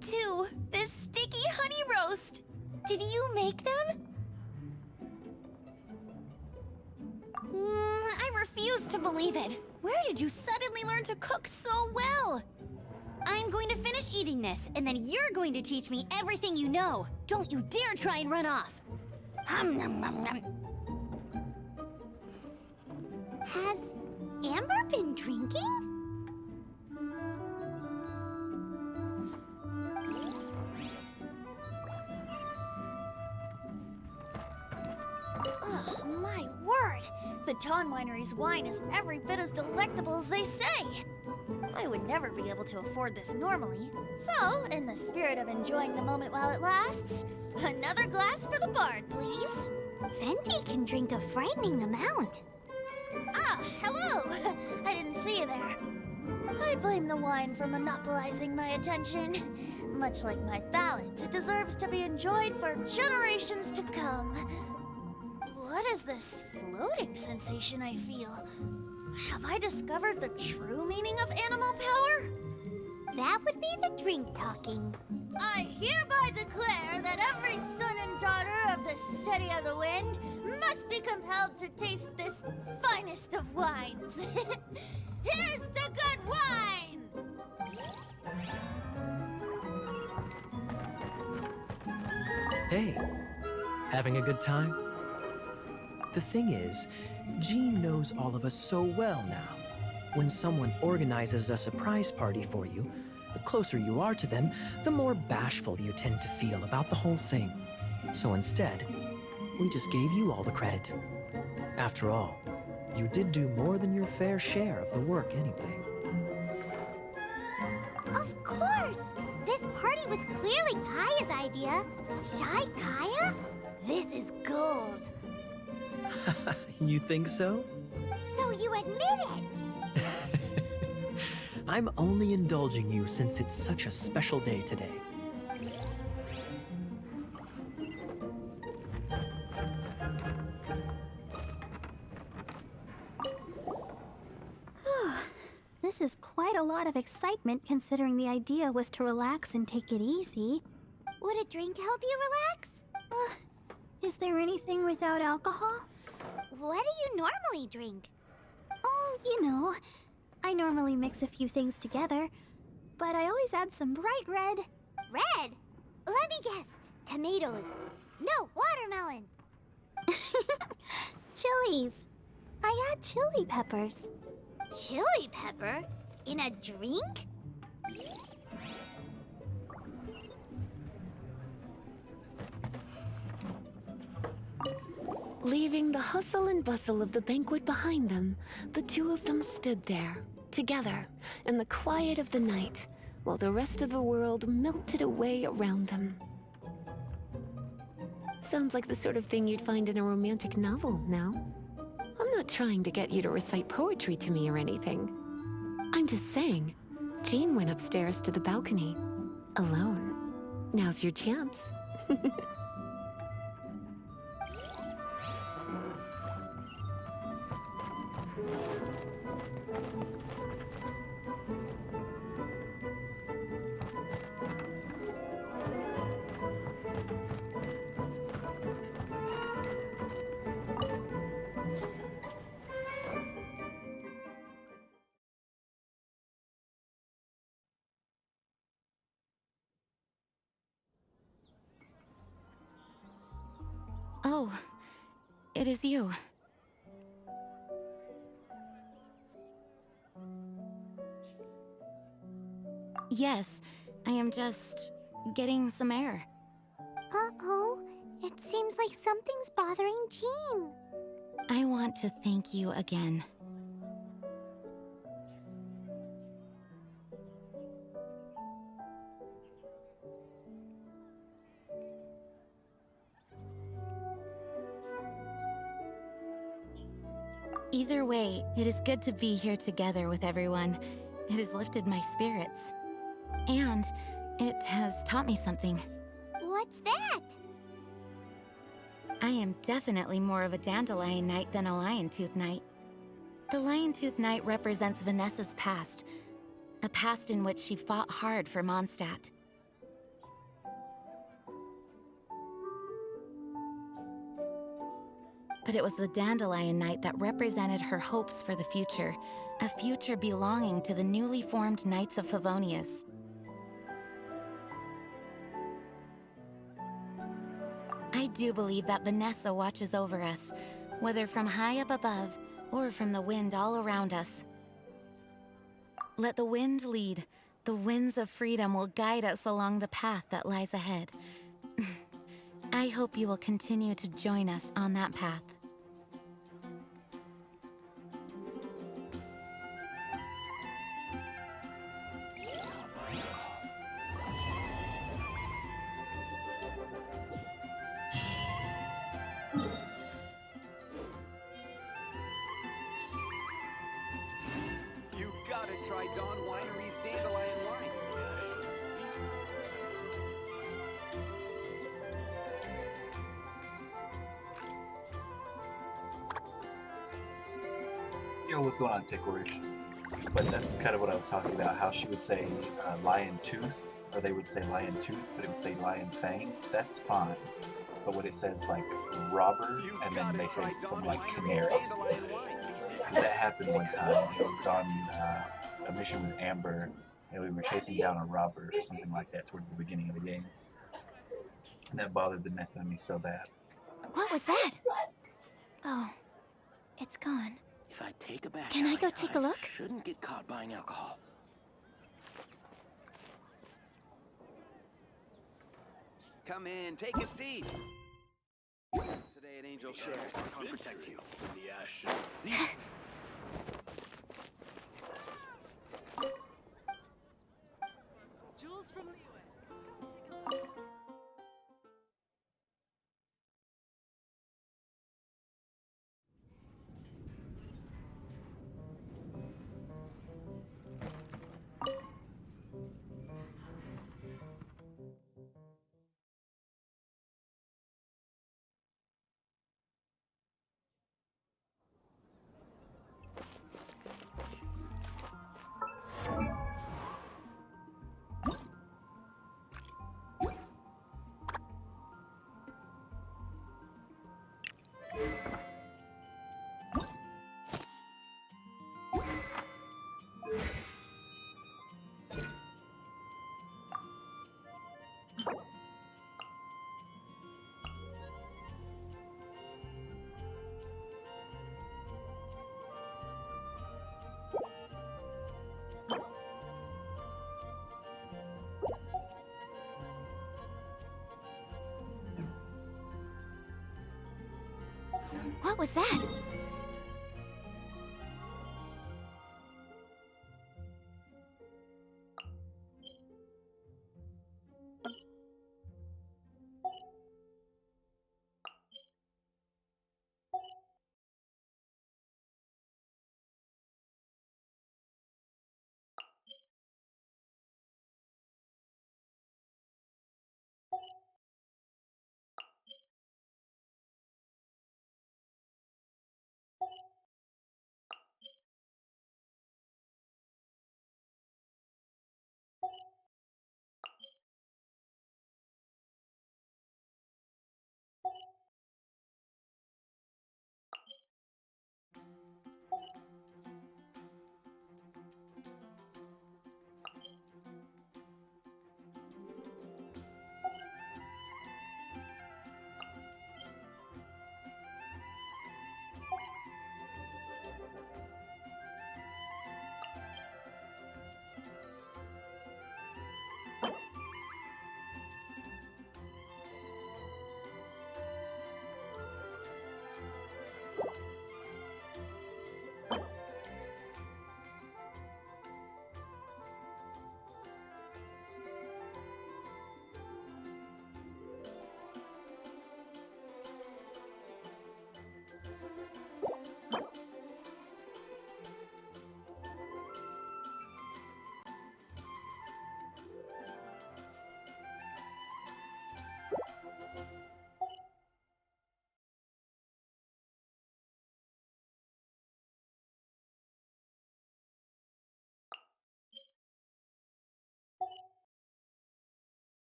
2, this sticky honey roast. Did you make them? I refuse to believe it. Where did you suddenly learn to cook so well? I'm going to finish eating this, and then you're going to teach me everything you know. Don't you dare try and run off. Has Amber been drinking? Oh, my word! The Dawn Winery's wine is every bit as delectable as they say. I would never be able to afford this normally. So, in the spirit of enjoying the moment while it lasts, another glass for the bard, please. Venti can drink a frightening amount. Ah, hello! I didn't see you there. I blame the wine for monopolizing my attention. Much like my ballads, it deserves to be enjoyed for generations to come. What is this floating sensation I feel? Have I discovered the true meaning of animal power? That would be the drink talking. I hereby declare that every son and daughter of the City of the Wind must be compelled to taste this finest of wines. Here's to good wine! Hey, having a good time? The thing is, Jean knows all of us so well now. When someone organizes a surprise party for you, the closer you are to them, the more bashful you tend to feel about the whole thing. So instead, we just gave you all the credit. After all, you did do more than your fair share of the work anyway. Of course! This party was clearly Kaya's idea. Shy Kaya? This is gold. You think so? So you admit it? I'm only indulging you since it's such a special day today. This is quite a lot of excitement considering the idea was to relax and take it easy. Would a drink help you relax? Is there anything without alcohol? What do you normally drink? Oh, you know, I normally mix a few things together, but I always add some bright red. Red? Let me guess. Tomatoes. No, watermelon. Chilies. I add chili peppers. Chili pepper? In a drink? Leaving the hustle and bustle of the banquet behind them, the two of them stood there, together, in the quiet of the night, while the rest of the world melted away around them. Sounds like the sort of thing you'd find in a romantic novel, no? I'm not trying to get you to recite poetry to me or anything. I'm just saying, Jean went upstairs to the balcony, alone. Now's your chance. Oh, it is you. Yes, I am just getting some air. Uh-oh. It seems like something's bothering Jean. I want to thank you again. Either way, it is good to be here together with everyone. It has lifted my spirits. And it has taught me something. What's that? I am definitely more of a Dandelion Knight than a Lion-Tooth Knight. The Lion-Tooth Knight represents Vanessa's past, a past in which she fought hard for Mondstadt. But it was the Dandelion Knight that represented her hopes for the future, a future belonging to the newly formed Knights of Favonius. I do believe that Vanessa watches over us, whether from high up above or from the wind all around us. Let the wind lead. The winds of freedom will guide us along the path that lies ahead. I hope you will continue to join us on that path. You gotta try Dawn Winery's Dandelion Wine. Yo, what's going on, Tickorish? But that's kind of what I was talking about, how she would say lion tooth, or they would say lion tooth, but it would say lion fang. That's fine. But when it says like robber, and then they say something like canary. That happened one time. It was on a mission with Amber, and we were chasing down a robber or something like that towards the beginning of the game. And that bothered the mess out of me so bad. What was that? Oh, it's gone. If I take a bath, Can I go take a look? Shouldn't get caught buying alcohol. Come in, take a seat. Today at Angel Share, I'll protect you. The ashes see. Jules from Liyue. Come take a look. What was that?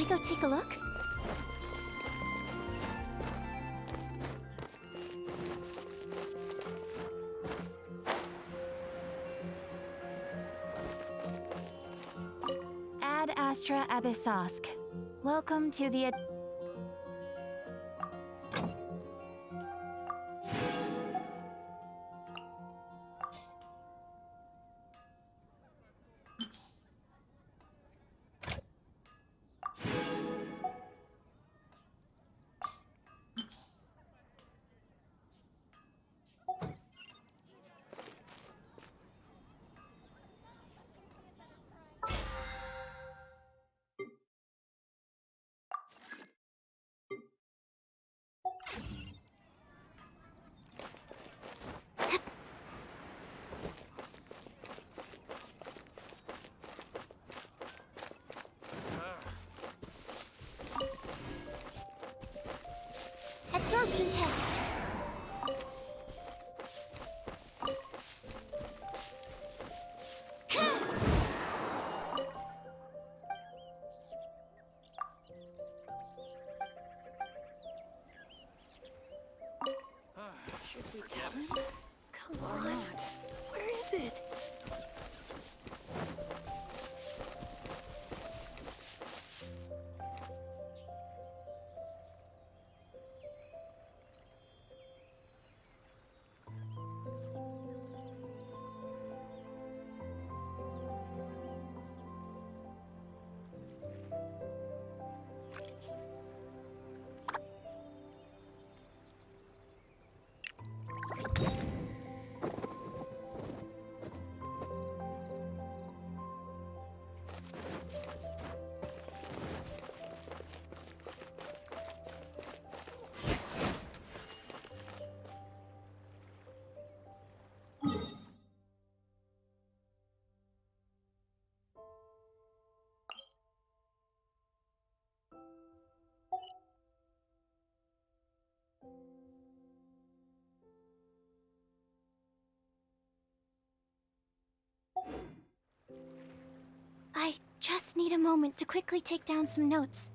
I go take a look? Ad Astra Abyssosk. Welcome to the... Absorption test. Should we tell him? Come on. Where is it? I just need a moment to quickly take down some notes.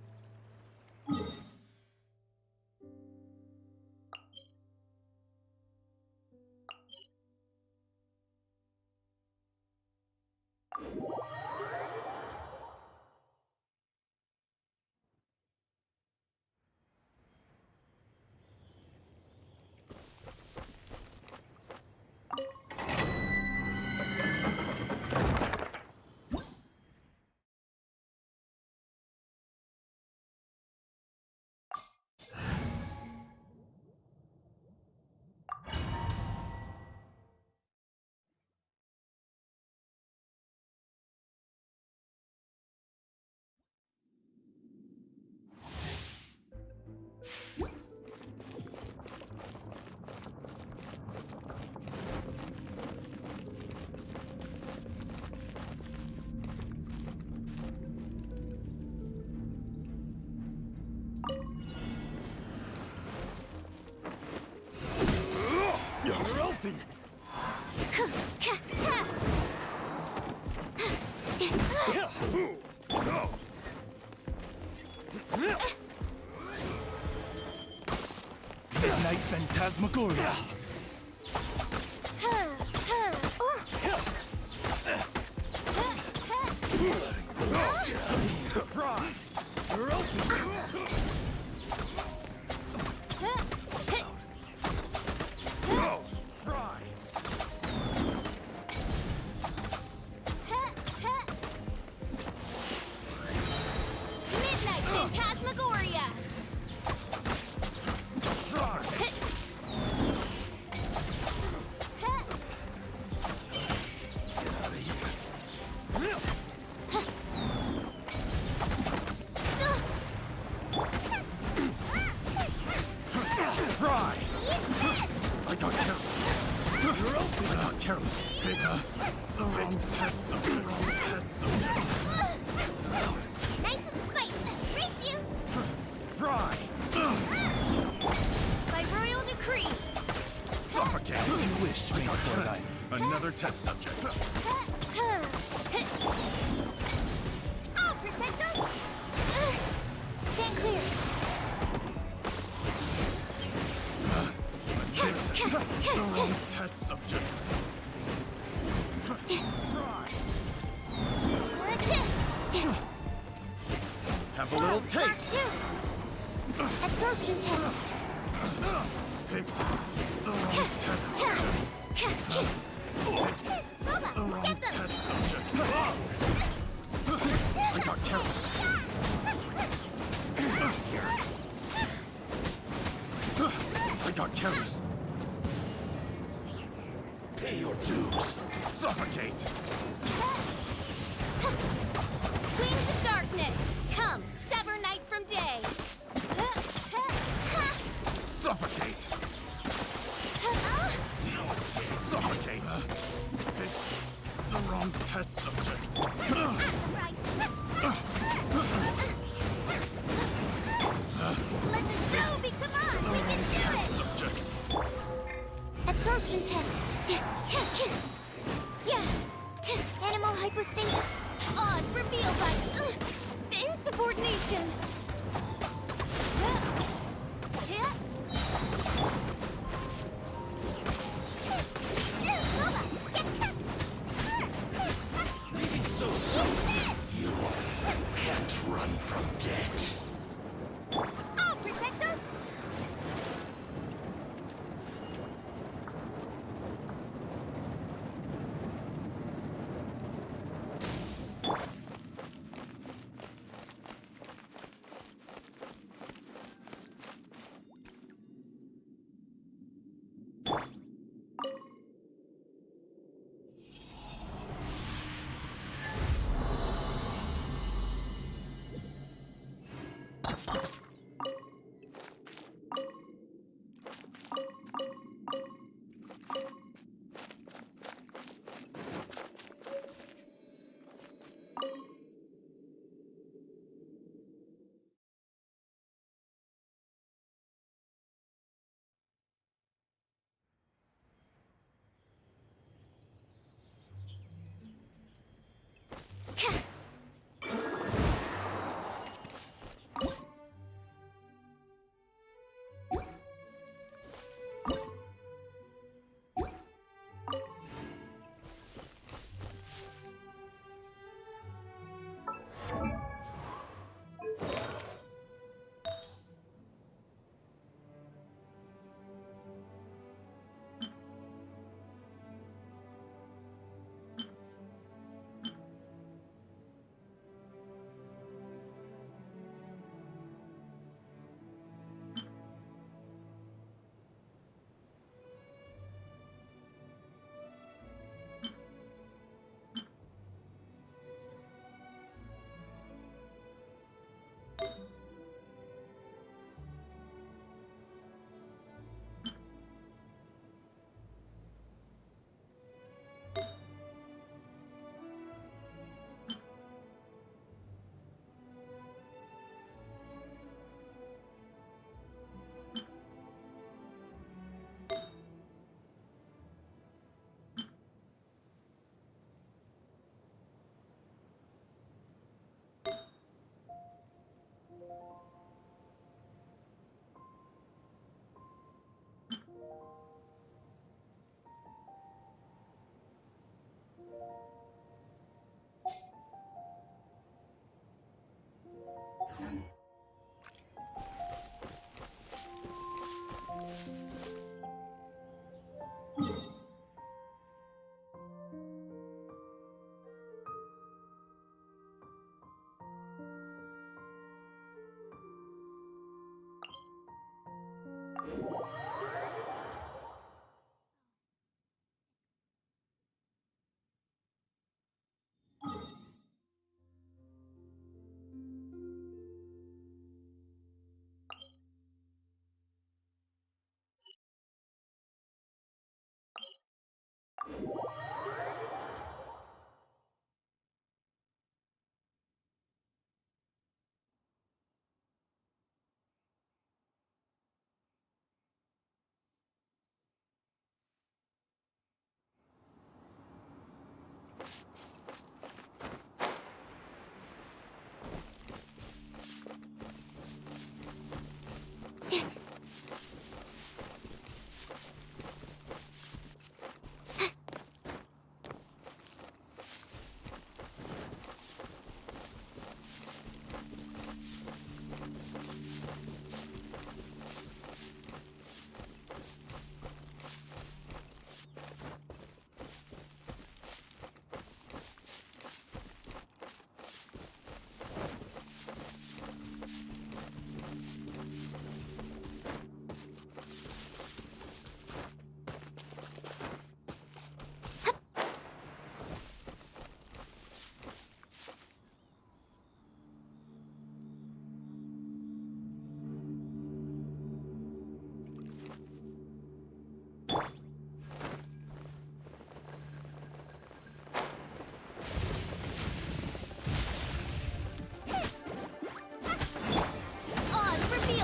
You're open! Midnight Phantasmagoria! Fry! You're open! Go! Fry! Midnight Phantasmagoria! Fry! I got careless. You're open! I got careless. The wrong test of the wrong test of Nice and spicy! Race you! Fry! By royal decree! Suffocate! As you wish, Main Fortnite. Another test subject. I'll protect us! Wrong test subject. Have a little taste. Absorption test. Pick the wrong test subject. Pick the wrong test subject. I got careless. I got careless. Pay your dues. Suffocate. Queens of Darkness, come, sever night from day. Suffocate. Suffocate. Pick the wrong test subject. Let the show become on. We can do it. Subject. Absorption test. Yeah. Animal hypostasis. Odds revealed by insubordination. Leaving so soon. You can't run from death. I'll protect us.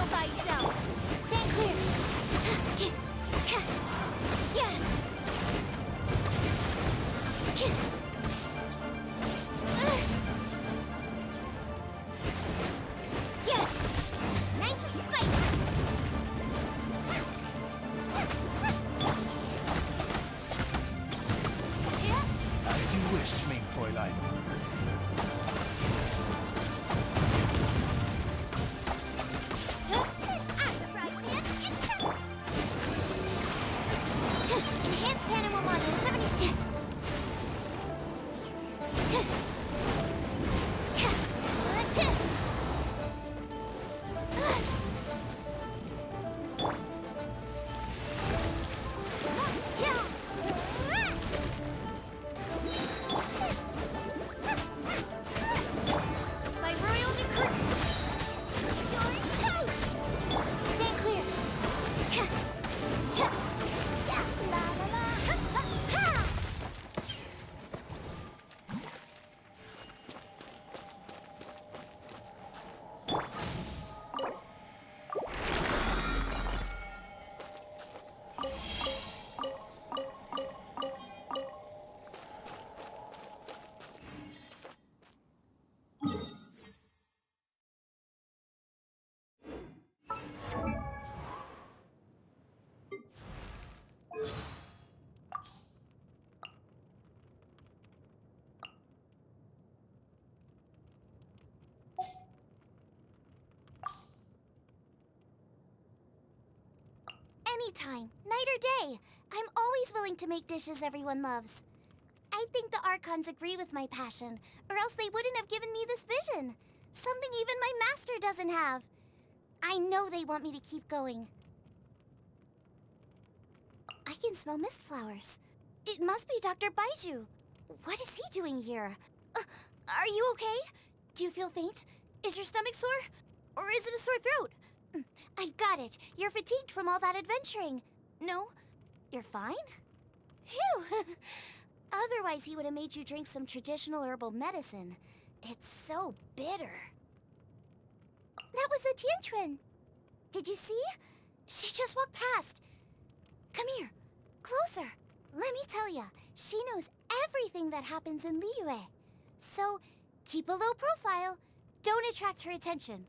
all by yourself. Stand clear. Yeah. Yeah. Nice and spicy. As you wish, mein Fräulein. Enhanced animal model 70. By royal decree, you're toast. Stand clear. La la la. Ha! Anytime, night or day. I'm always willing to make dishes everyone loves. I think the Archons agree with my passion, or else they wouldn't have given me this vision. Something even my master doesn't have. I know they want me to keep going. I can smell mist flowers. It must be Dr. Baiju. What is he doing here? Are you okay? Do you feel faint? Is your stomach sore? Or is it a sore throat? I got it. You're fatigued from all that adventuring. No? You're fine? Phew! Otherwise, he would have made you drink some traditional herbal medicine. It's so bitter. That was the Tianquan. Did you see? She just walked past. Come here. Closer. Let me tell ya, she knows everything that happens in Liyue. So, keep a low profile. Don't attract her attention.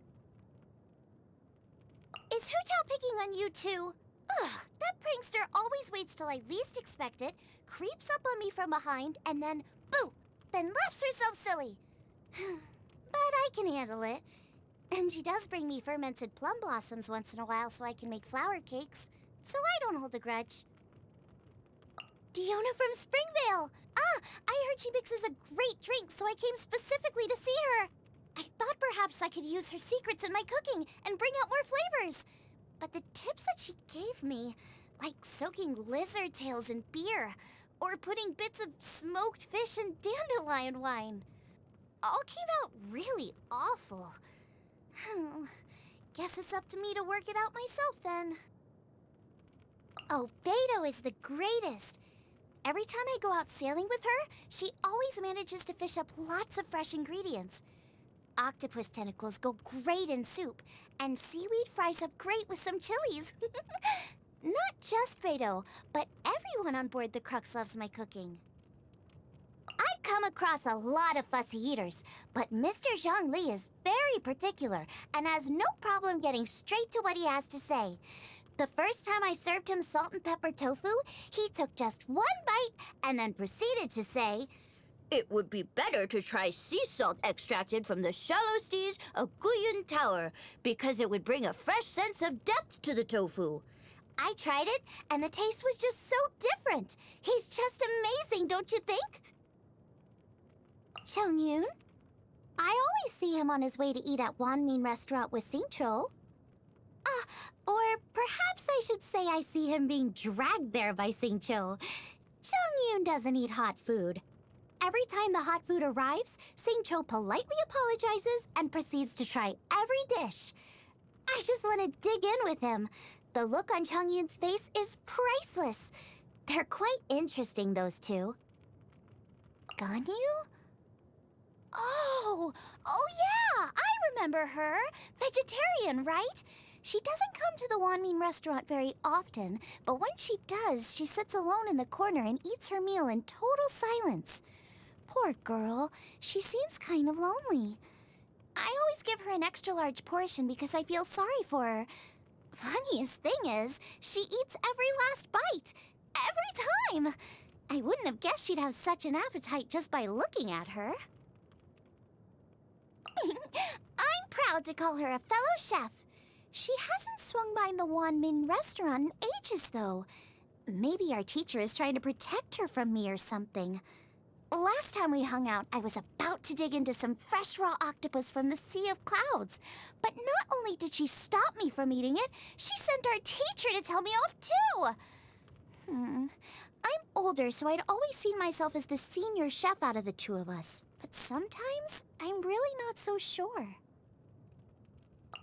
Is Hu Tao picking on you too? Ugh, that prankster always waits till I least expect it, creeps up on me from behind, and then, boo! Then laughs herself silly. But I can handle it. And she does bring me fermented plum blossoms once in a while so I can make flour cakes. So I don't hold a grudge. Diona from Springvale! Ah, I heard she mixes a great drink, so I came specifically to see her. I thought perhaps I could use her secrets in my cooking and bring out more flavors. But the tips that she gave me, like soaking lizard tails in beer, or putting bits of smoked fish in dandelion wine, all came out really awful. Guess it's up to me to work it out myself then. Oh, Beto is the greatest. Every time I go out sailing with her, she always manages to fish up lots of fresh ingredients. Octopus tentacles go great in soup, and seaweed fries up great with some chilies. Not just Beto, but everyone on board the Crux loves my cooking. I've come across a lot of fussy eaters, but Mr. Zhongli is very particular and has no problem getting straight to what he has to say. The first time I served him salt and pepper tofu, he took just one bite and then proceeded to say, "It would be better to try sea salt extracted from the shallow seas of Guyun Tower, because it would bring a fresh sense of depth to the tofu." I tried it, and the taste was just so different. He's just amazing, don't you think? Chongyun? I always see him on his way to eat at Wanmin restaurant with Xingqiu. Or perhaps I should say I see him being dragged there by Xingqiu. Chongyun doesn't eat hot food. Every time the hot food arrives, Xingqiu politely apologizes and proceeds to try every dish. I just want to dig in with him. The look on Chongyun's face is priceless. They're quite interesting, those two. Ganyu? Oh yeah, I remember her. Vegetarian, right? She doesn't come to the Wanmin restaurant very often, but when she does, she sits alone in the corner and eats her meal in total silence. Poor girl, she seems kind of lonely. I always give her an extra large portion because I feel sorry for her. Funniest thing is, she eats every last bite. Every time! I wouldn't have guessed she'd have such an appetite just by looking at her. I'm proud to call her a fellow chef. She hasn't swung by the Wanmin restaurant in ages, though. Maybe our teacher is trying to protect her from me or something. Last time we hung out, I was about to dig into some fresh raw octopus from the Sea of Clouds. But not only did she stop me from eating it, she sent our teacher to tell me off, too. I'm older, so I'd always seen myself as the senior chef out of the two of us. But sometimes, I'm really not so sure.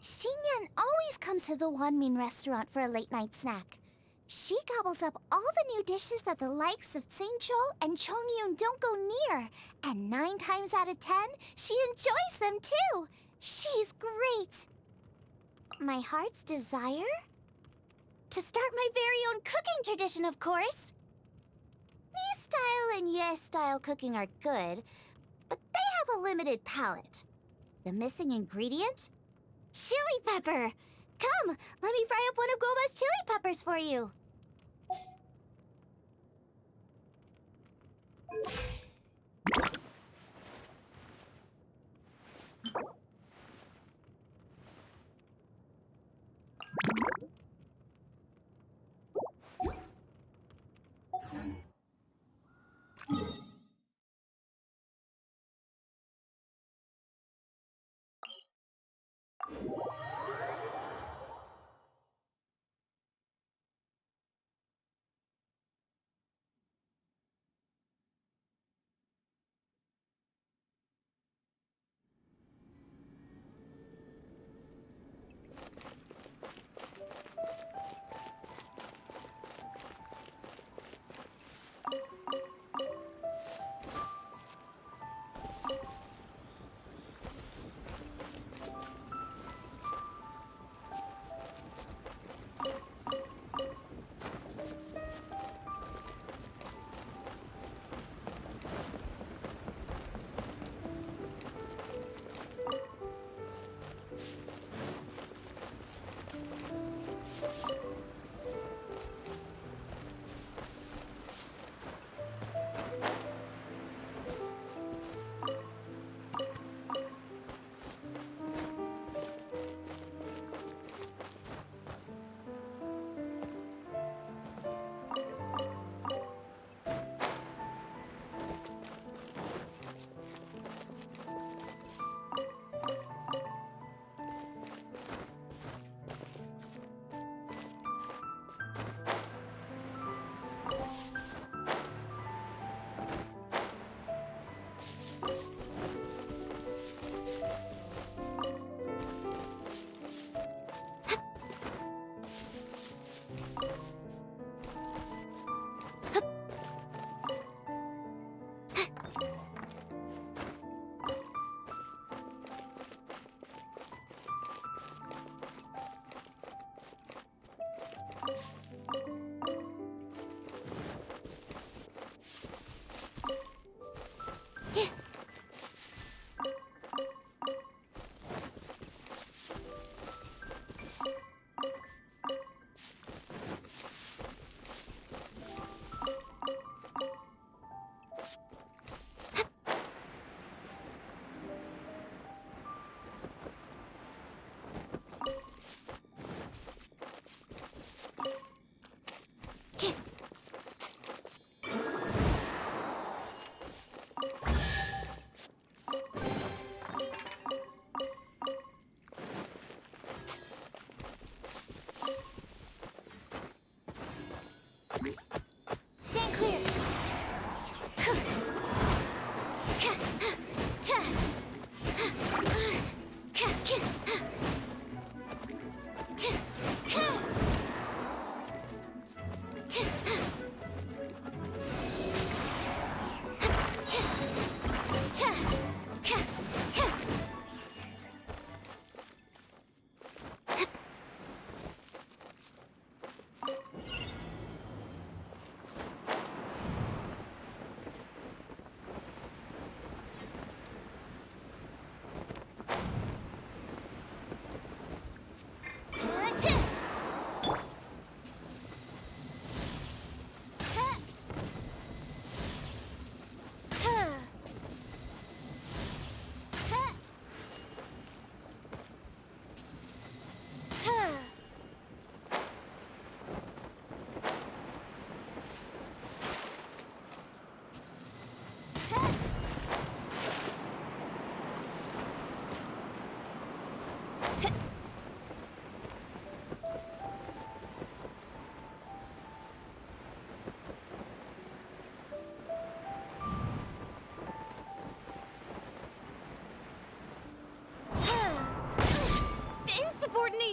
Xinyan always comes to the Wanmin restaurant for a late-night snack. She gobbles up all the new dishes that the likes of Xingqiu and Chongyun don't go near. And 9 times out of 10, she enjoys them too. She's great. My heart's desire? To start my very own cooking tradition, of course. Mi style and Ye style cooking are good, but they have a limited palate. The missing ingredient? Chili pepper! Come, let me fry up one of Goba's chili peppers for you.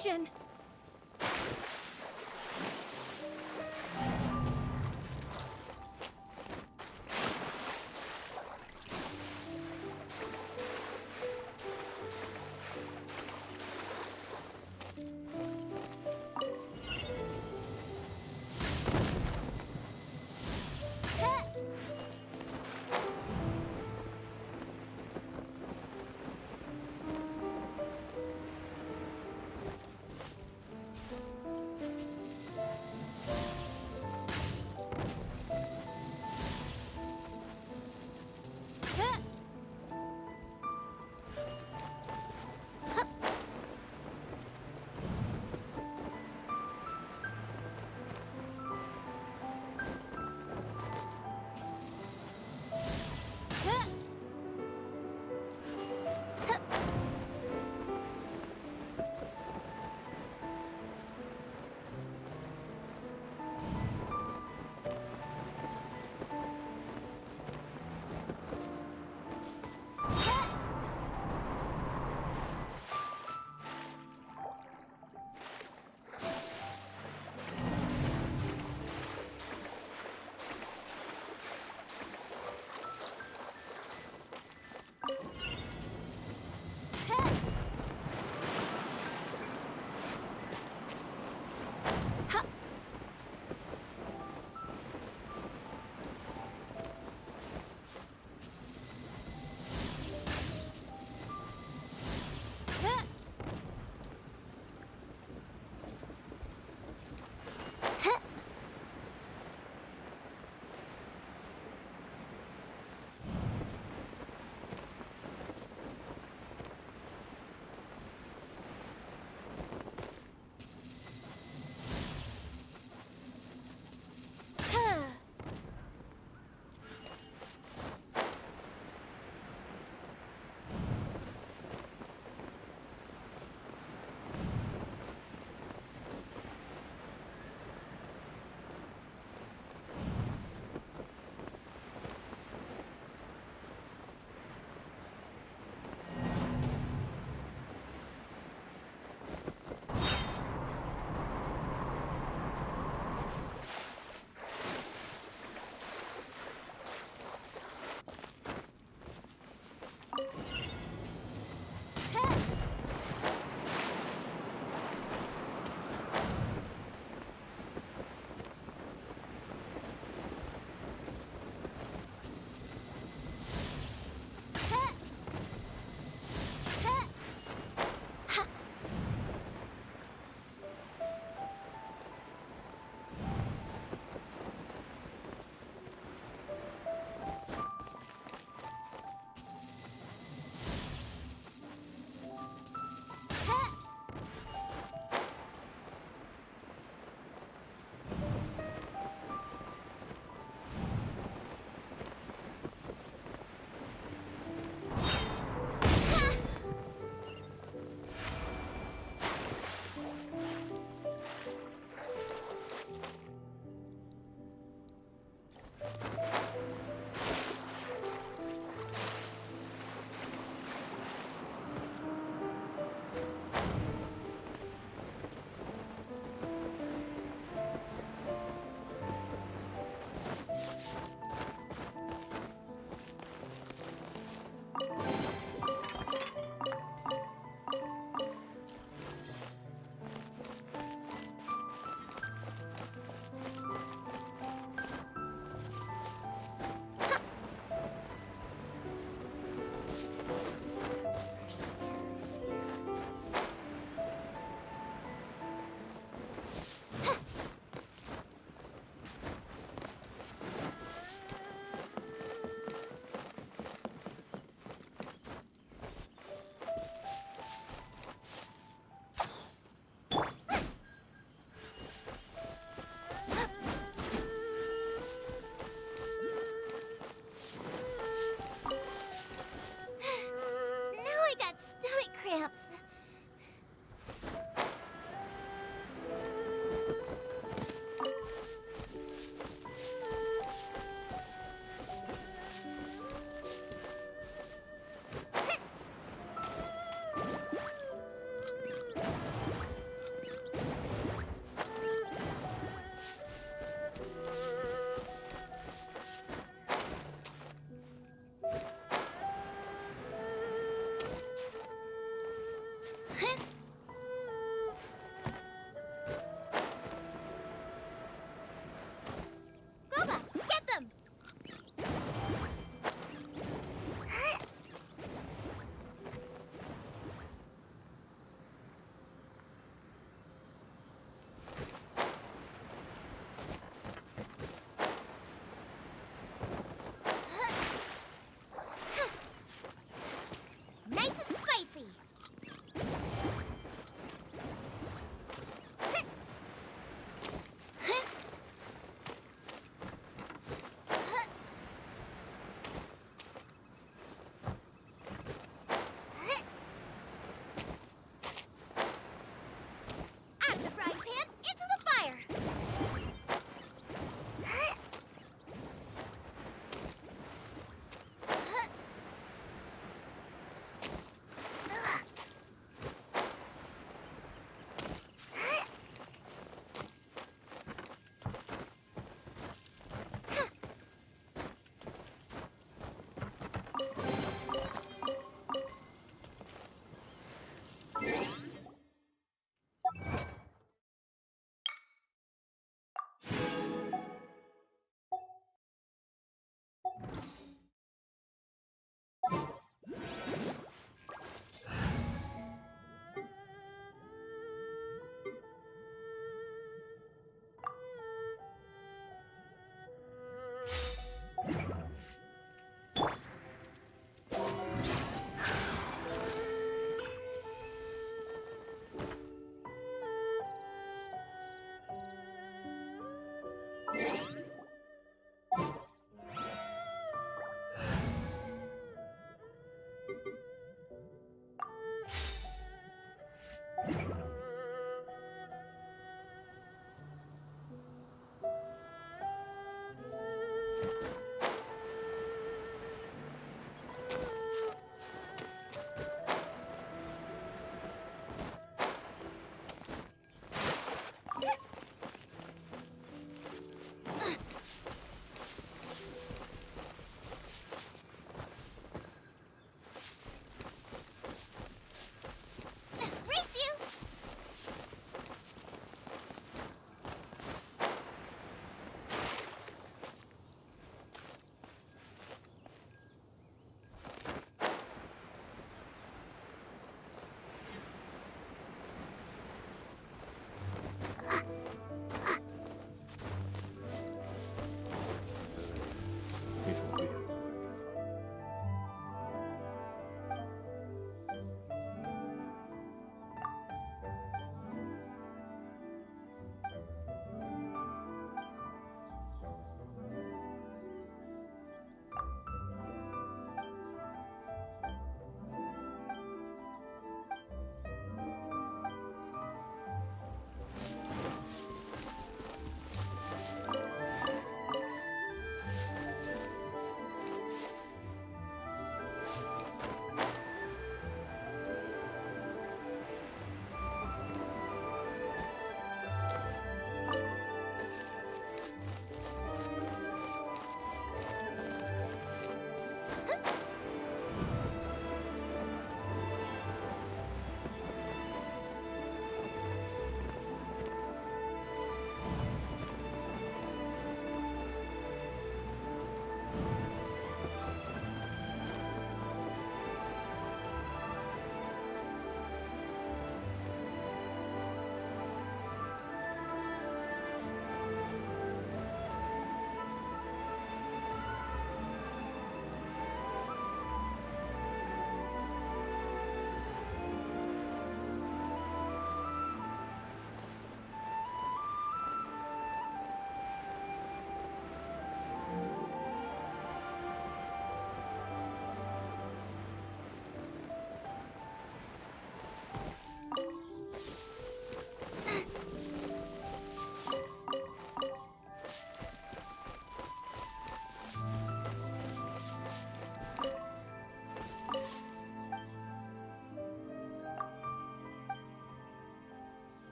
question.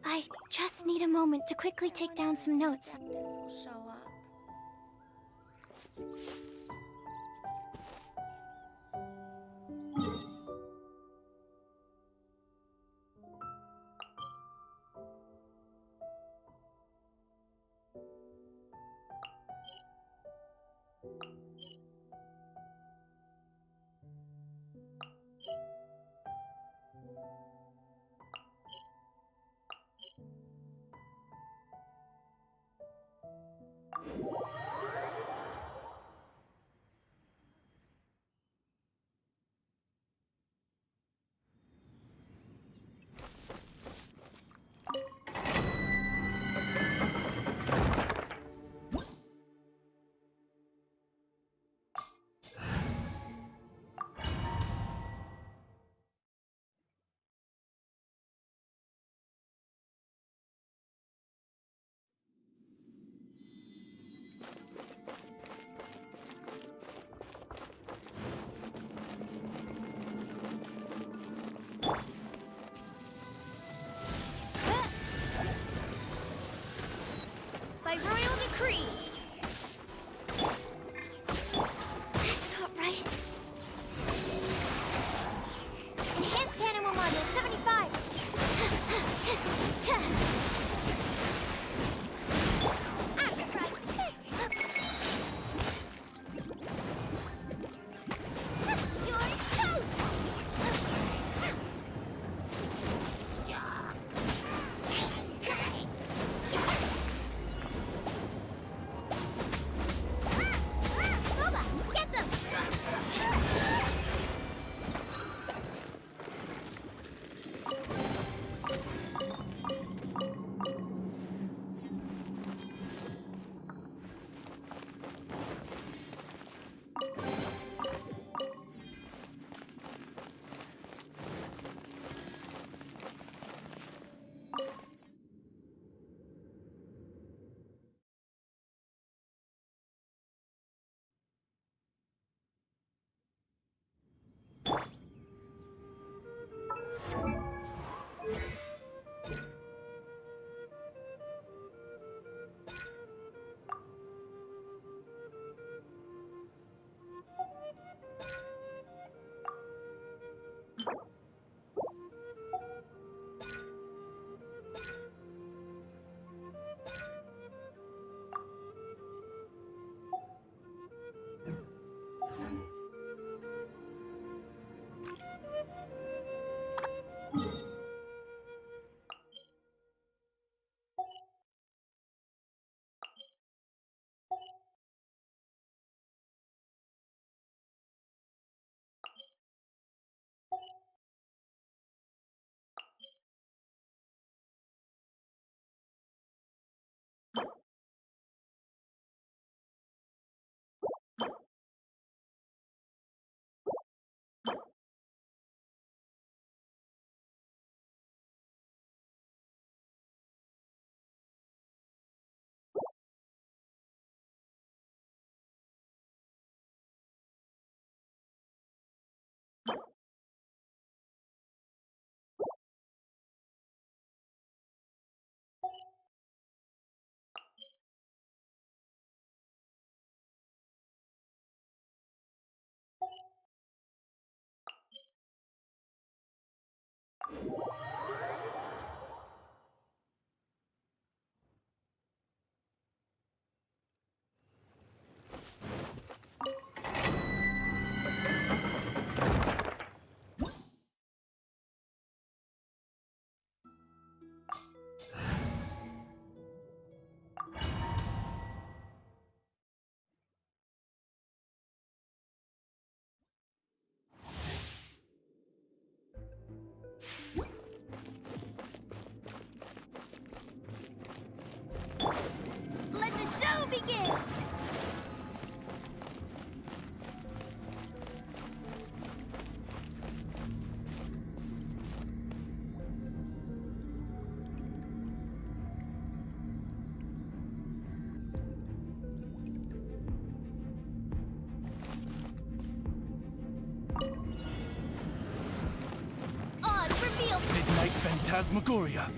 I just need a moment to quickly take down some notes. Will show up. By royal decree! That's not right. Enhanced Animal Module 75! You're toast! Get them! Let the show begin! Midnight Phantasmagoria.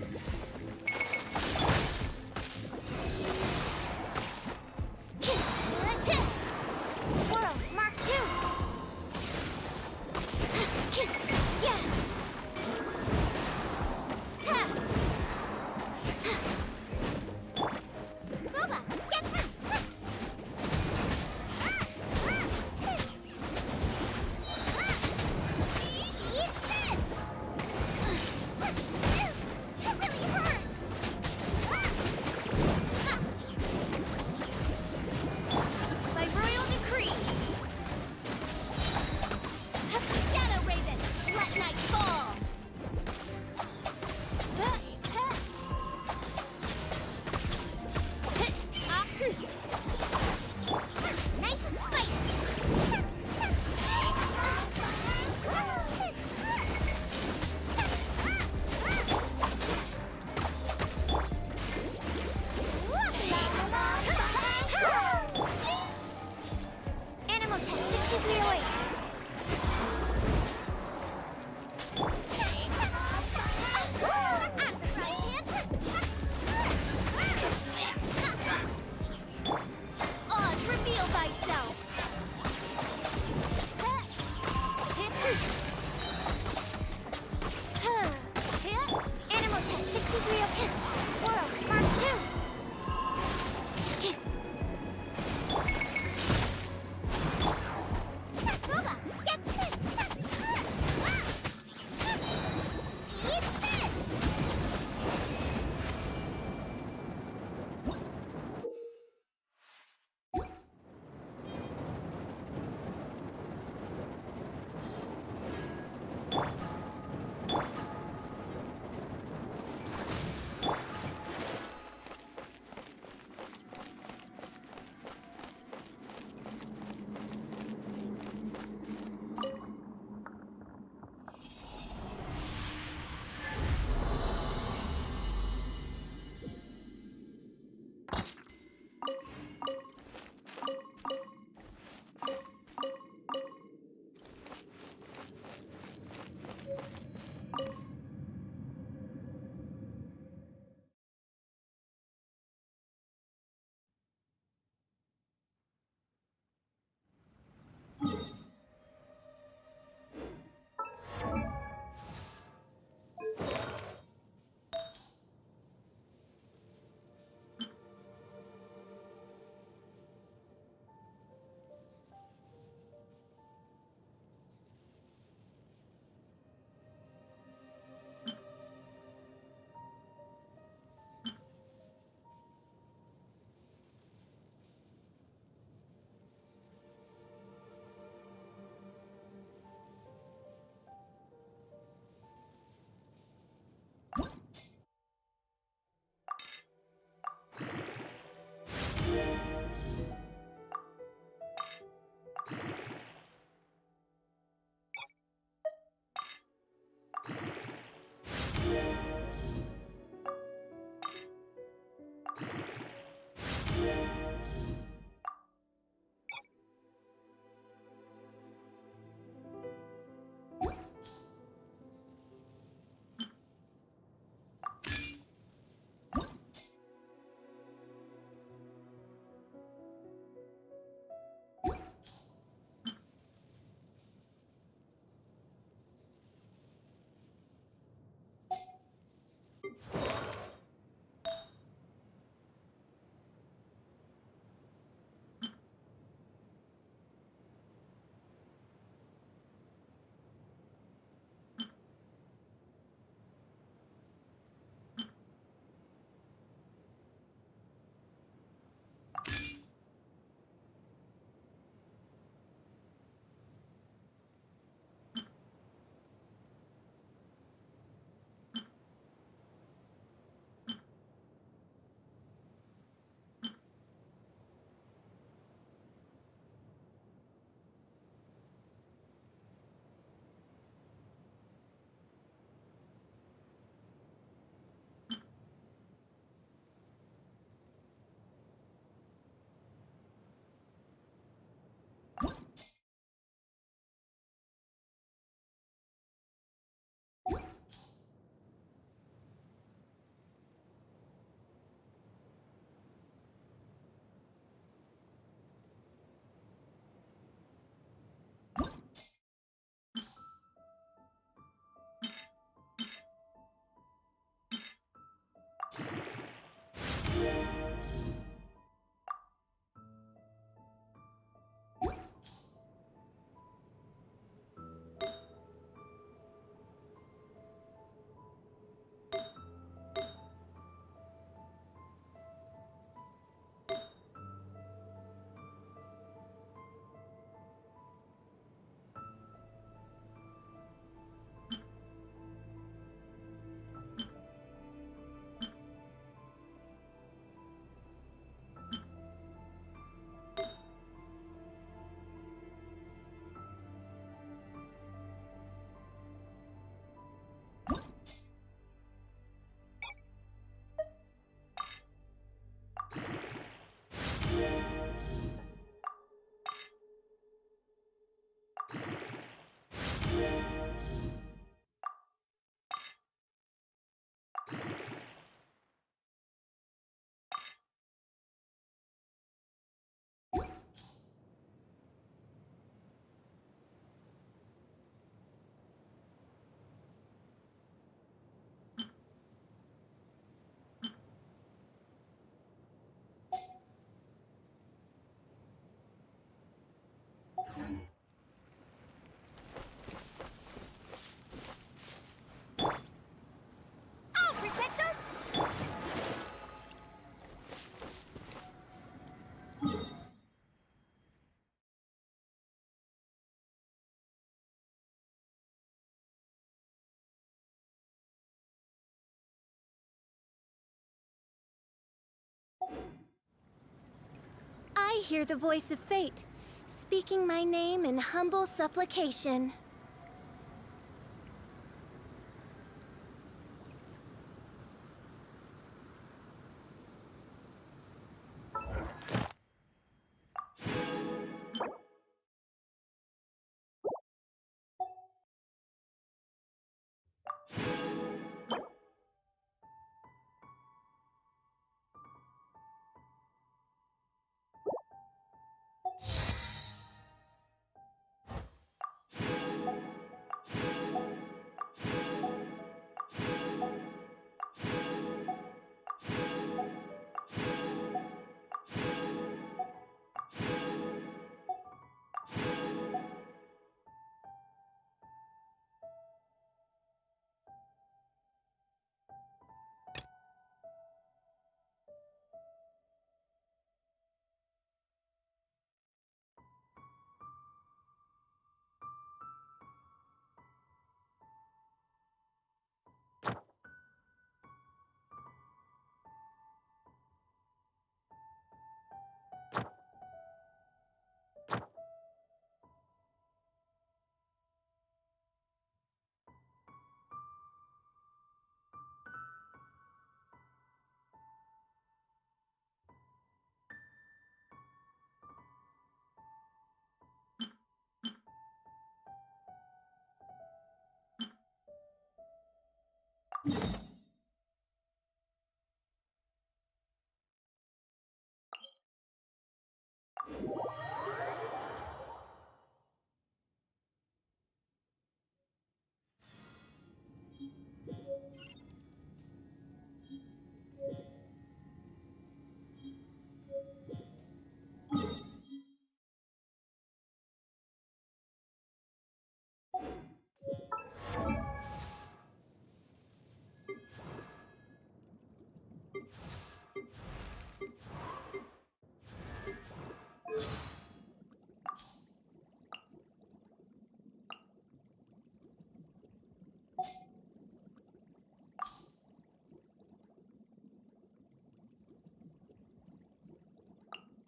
I hear the voice of fate, speaking my name in humble supplication.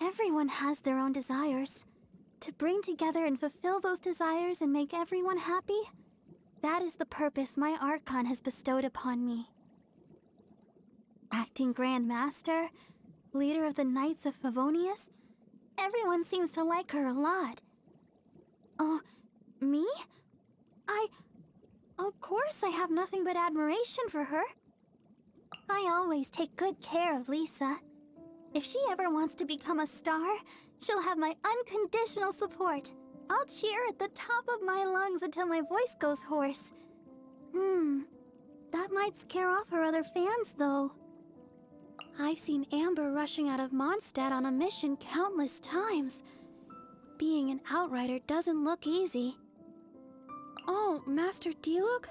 Everyone has their own desires. To bring together and fulfill those desires and make everyone happy, that is the purpose my Archon has bestowed upon me. Acting Grand Master, leader of the Knights of Favonius, everyone seems to like her a lot. Oh, me? Of course I have nothing but admiration for her. I always take good care of Lisa. If she ever wants to become a star, she'll have my unconditional support. I'll cheer at the top of my lungs until my voice goes hoarse. That might scare off her other fans, though. I've seen Amber rushing out of Mondstadt on a mission countless times. Being an outrider doesn't look easy. Oh, Master Diluc?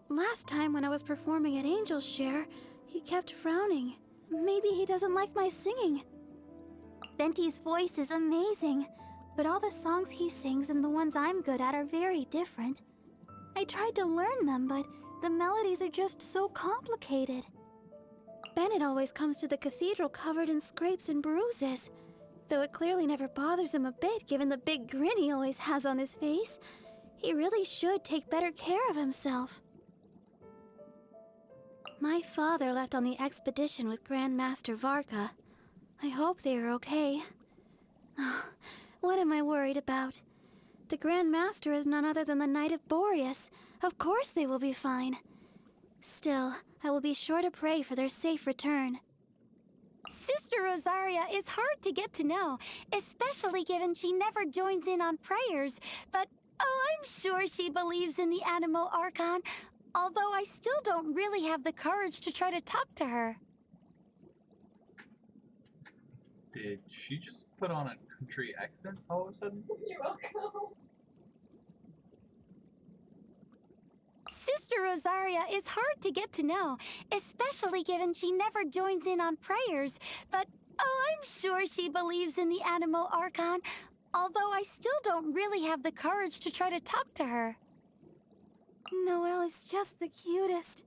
Last time when I was performing at Angel's Share, he kept frowning. Maybe he doesn't like my singing. Venti's voice is amazing, but all the songs he sings and the ones I'm good at are very different. I tried to learn them, but the melodies are just so complicated. Bennett always comes to the cathedral covered in scrapes and bruises, though it clearly never bothers him a bit given the big grin he always has on his face. He really should take better care of himself. My father left on the expedition with Grand Master Varka. I hope they are okay. What am I worried about? The Grand Master is none other than the Knight of Boreas. Of course they will be fine. Still, I will be sure to pray for their safe return. Sister Rosaria is hard to get to know, especially given she never joins in on prayers, but I'm sure she believes in the Animo Archon, although I still don't really have the courage to try to talk to her. Did she just put on a country accent all of a sudden? You're welcome. Sister Rosaria is hard to get to know, especially given she never joins in on prayers, but I'm sure she believes in the Animo Archon, although I still don't really have the courage to try to talk to her. Noelle is just the cutest.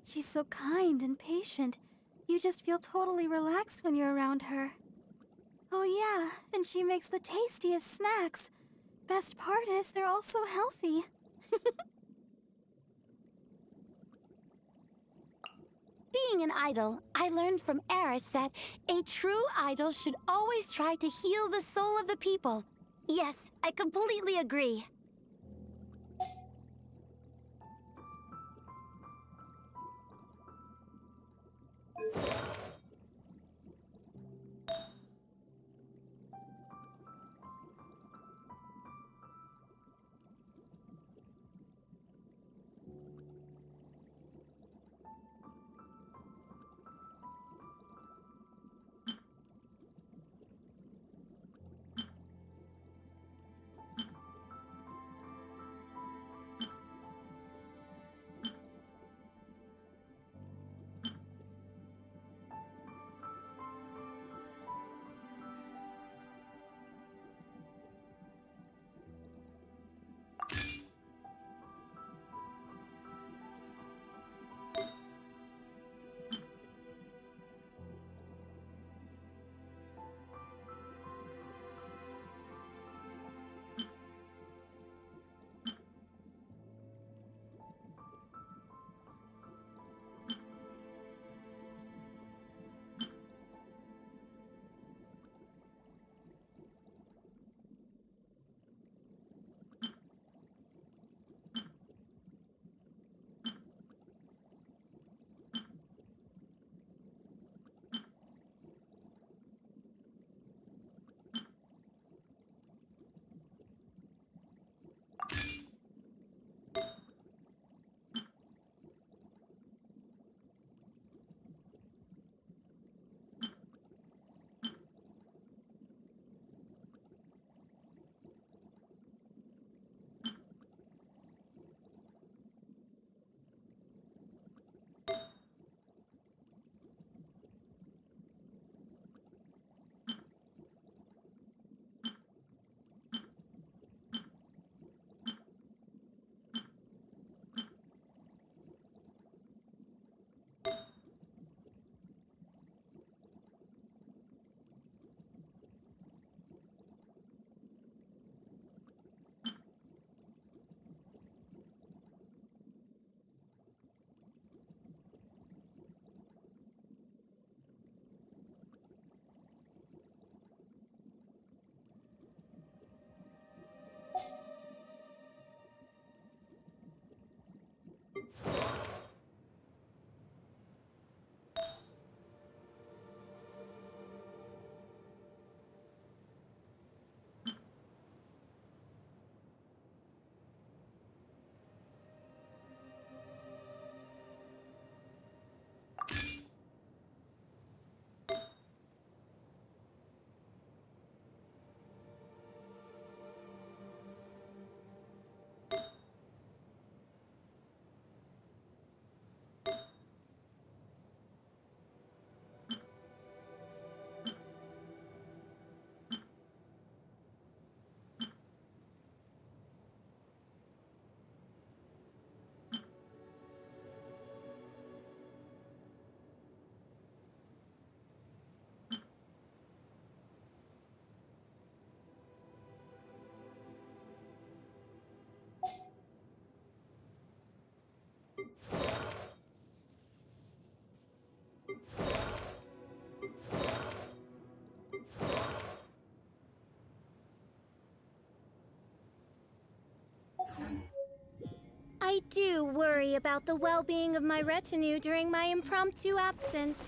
She's so kind and patient. You just feel totally relaxed when you're around her. Oh yeah, and she makes the tastiest snacks. Best part is they're all so healthy. Being an idol, I learned from Eris that a true idol should always try to heal the soul of the people. Yes, I completely agree. I do worry about the well-being of my retinue during my impromptu absence.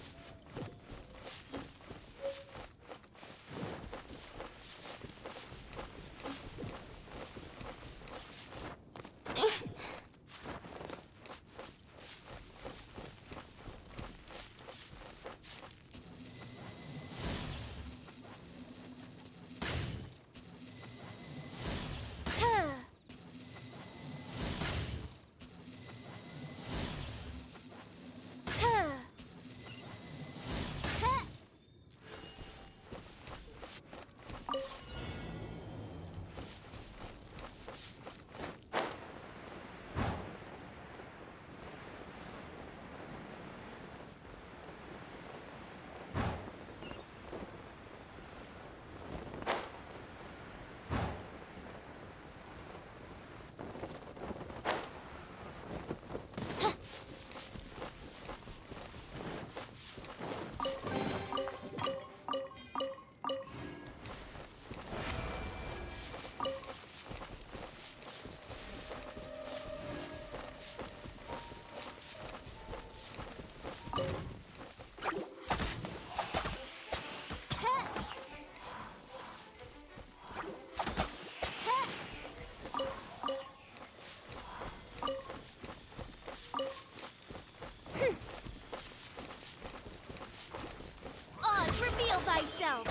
go.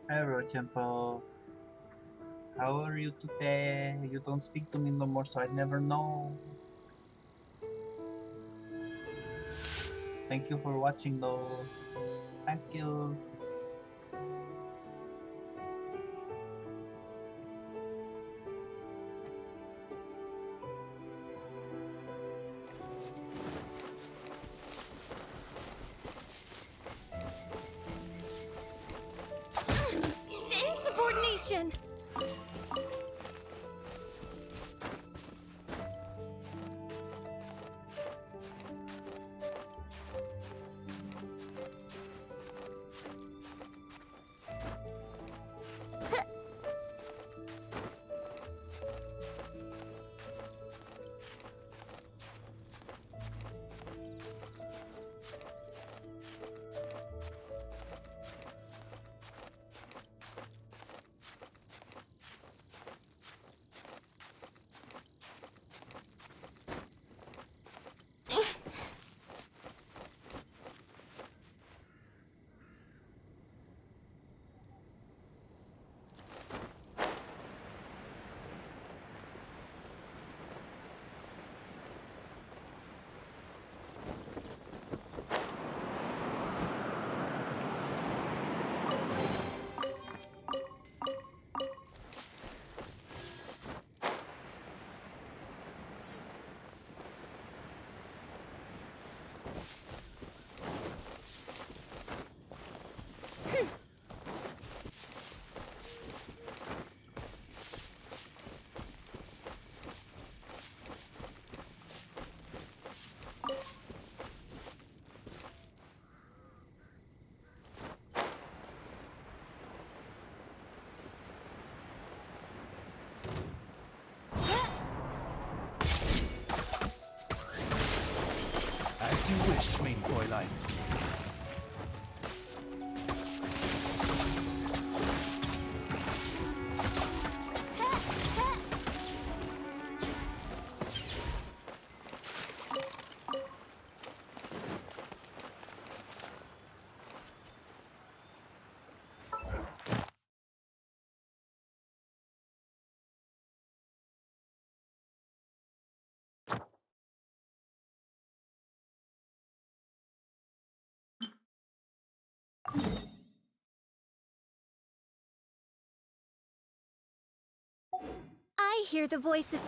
Hello, Temple. How are you today? You don't speak to me no more, so I'd never know. Thank you for watching, though. Thank you. Insubordination! As you wish, mein Fräulein. I hear the voice of...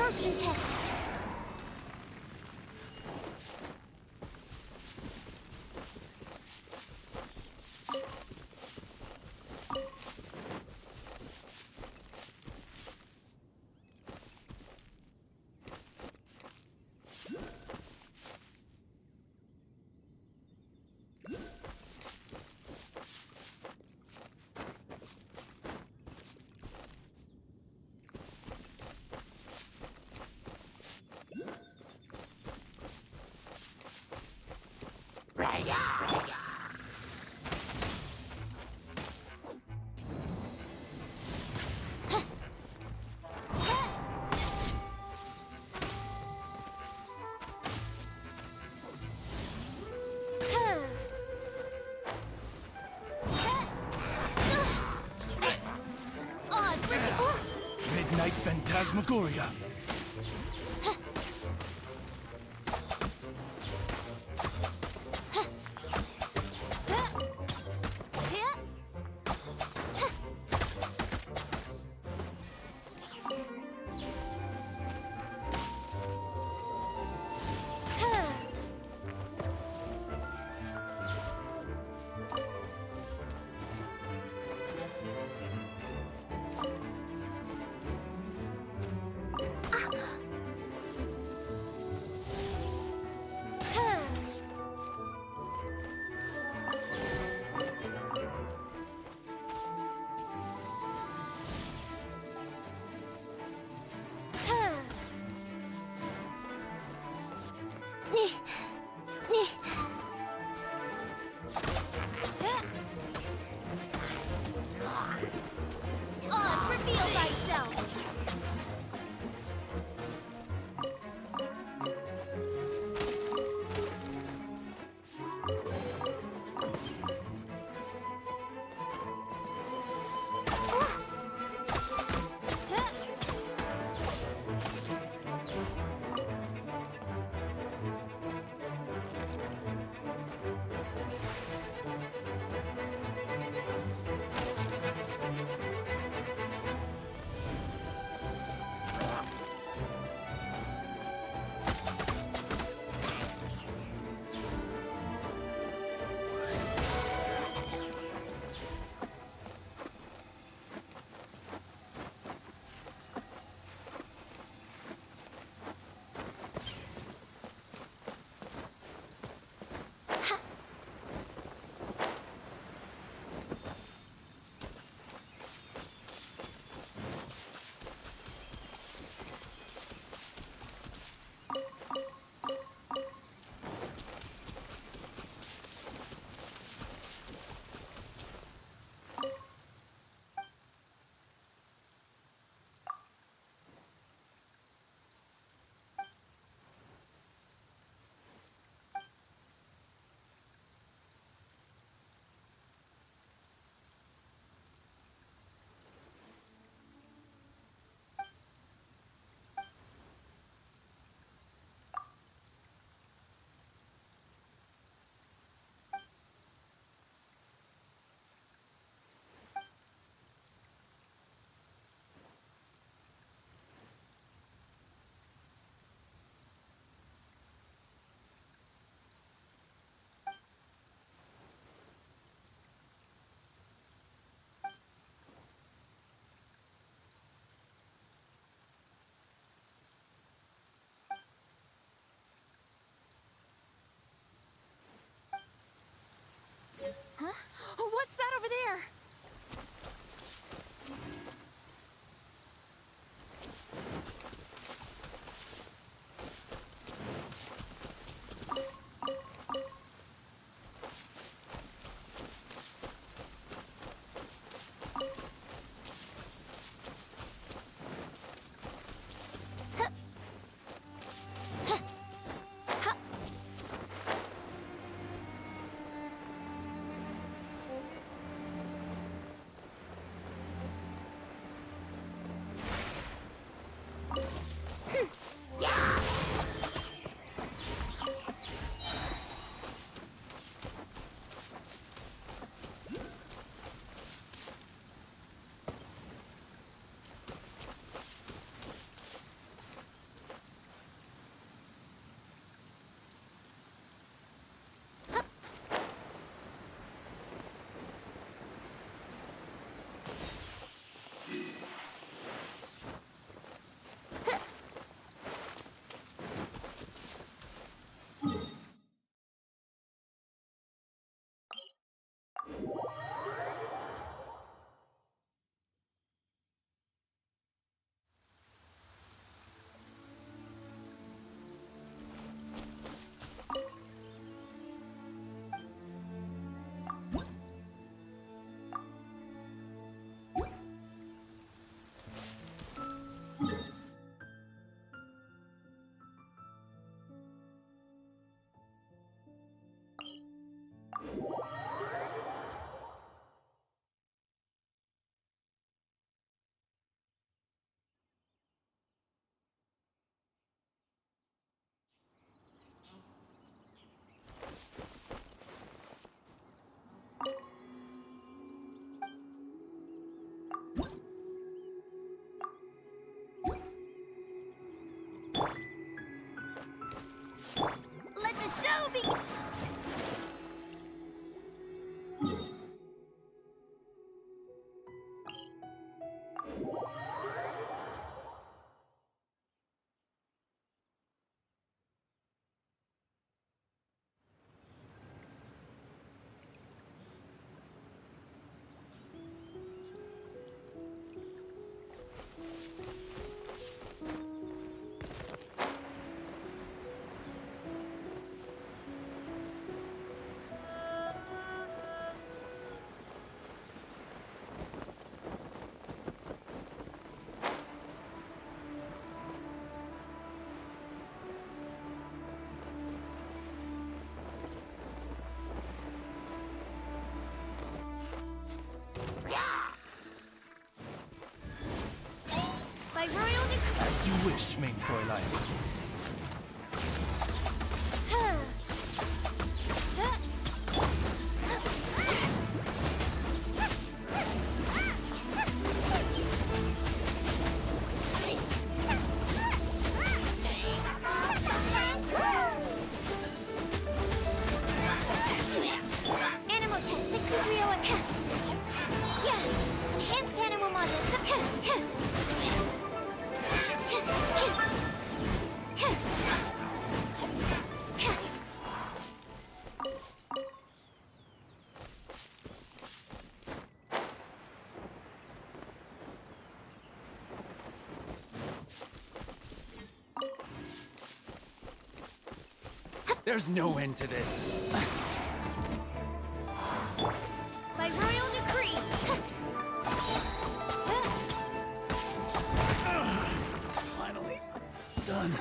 absorption test. Midnight Phantasmagoria. By royal decree. As you wish, main Fräulein. Animal test 6301. Yeah. Enhanced animal model. There's no end to this. By royal decree. Finally. Done.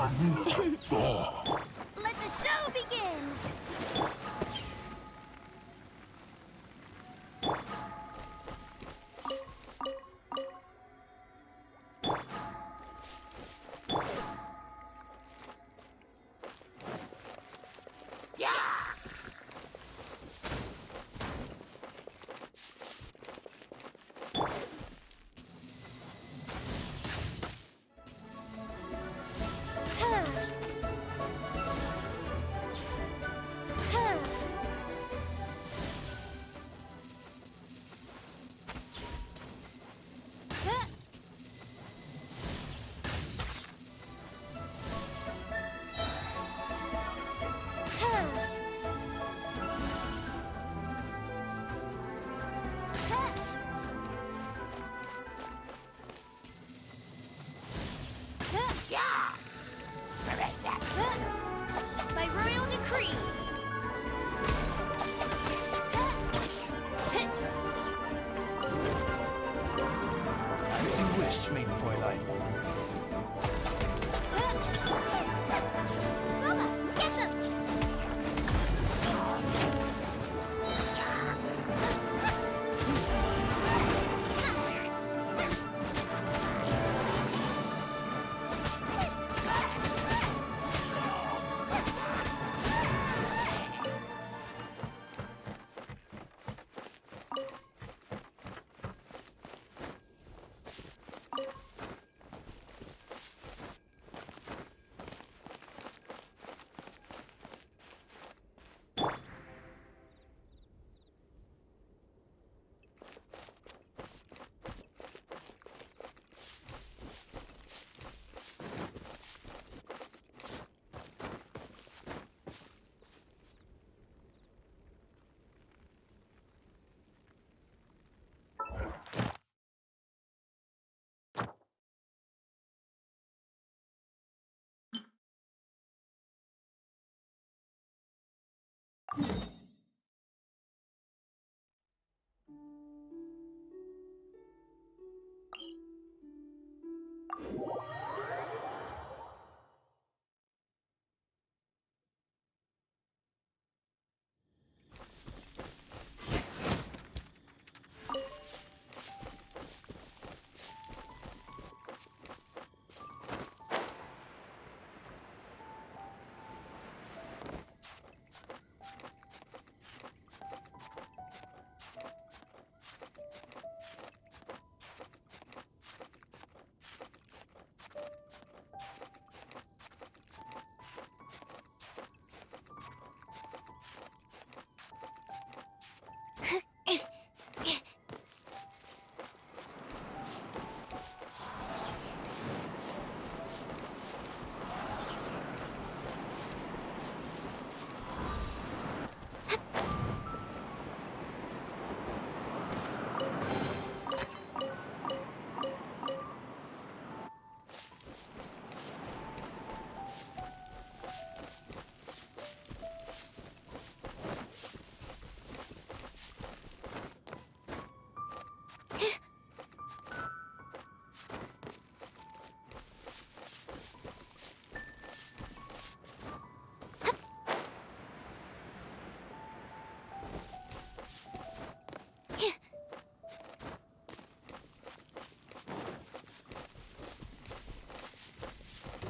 lot. Let the show begin! By royal decree. As you wish, mein Fräulein. Bubba, get them!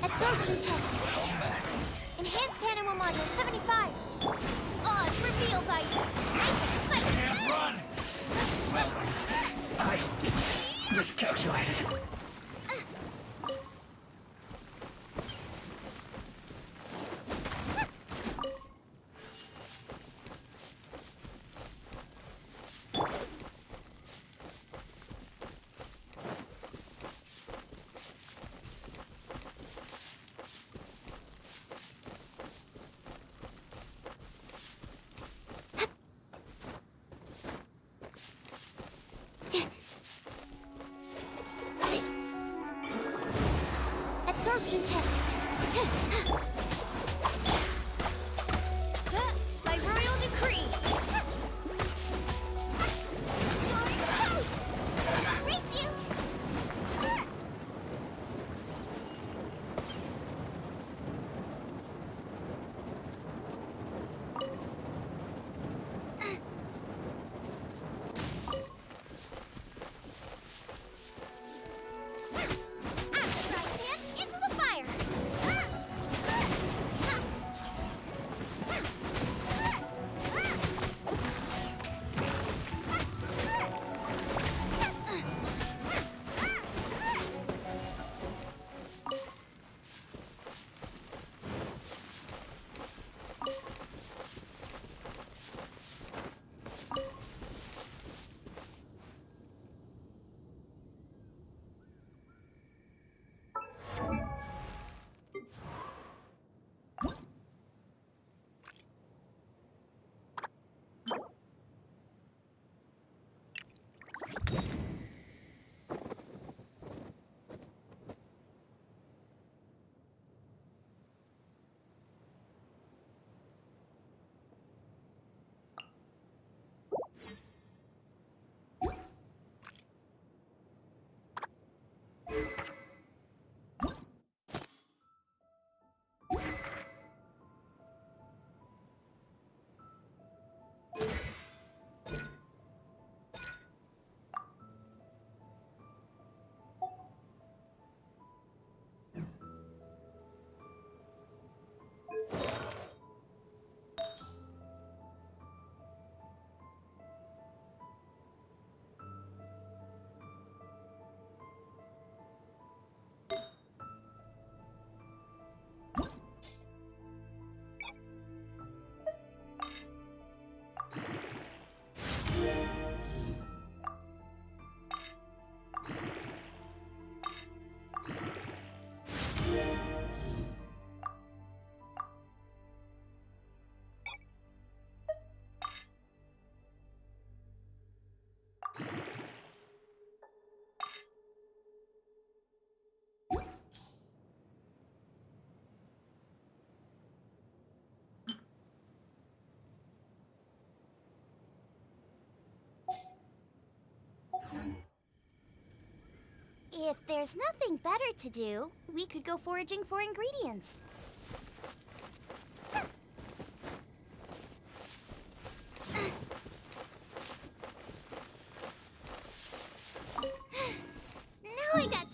Absorption test. Enhanced animal module 75. Odds revealed by ice spike. Can't run! I miscalculated. Absorption test. By royal decree. Flying toast! Race you! If there's nothing better to do, we could go foraging for ingredients. Now I got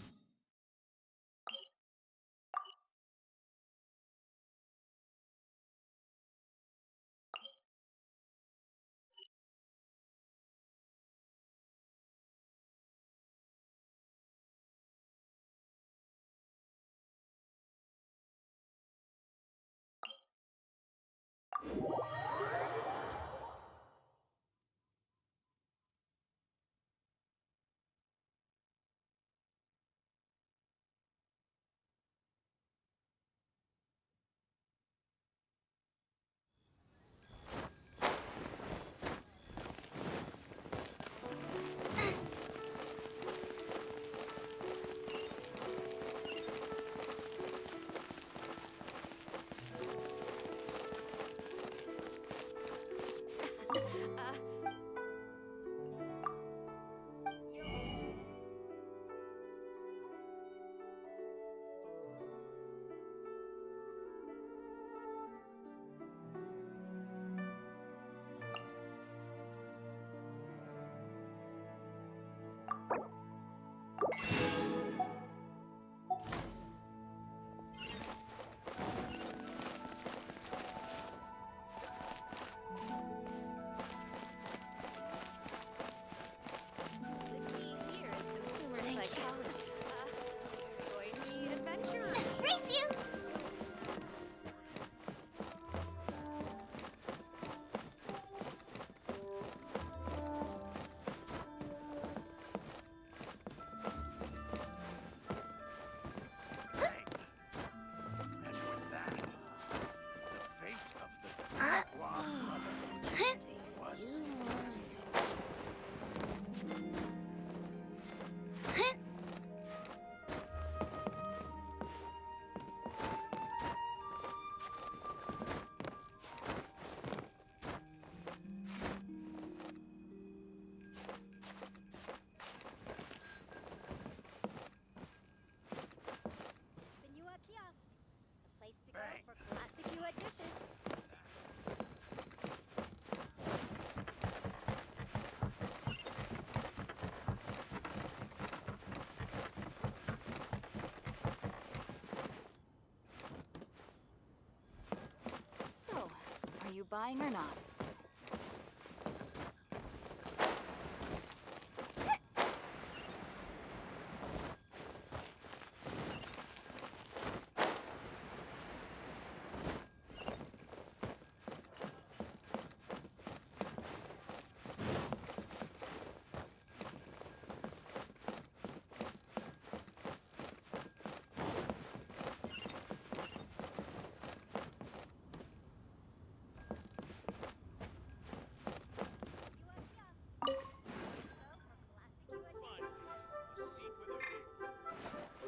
race you! And with that, the fate of the Gua Brotherhood was sealed. Senua Kiosk, a place to go for classic Yua dishes. So, are you buying or not?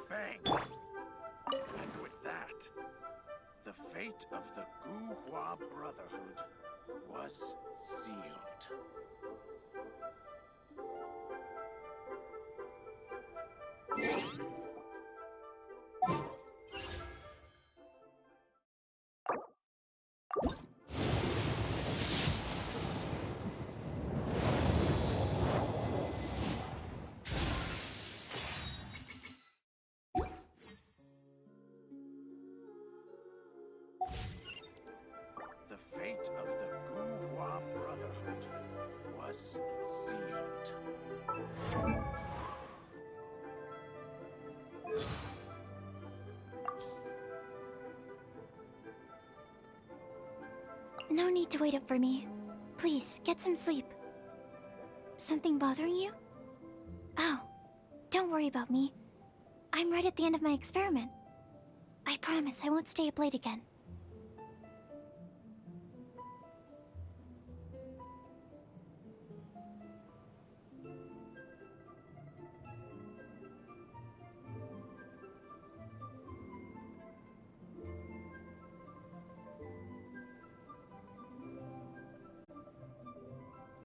Bang! And with that, the fate of the Guhua Brotherhood was sealed. The fate of the Guhua Brotherhood was sealed. No need to wait up for me. Please, get some sleep. Something bothering you? Oh, don't worry about me. I'm right at the end of my experiment. I promise I won't stay up late again.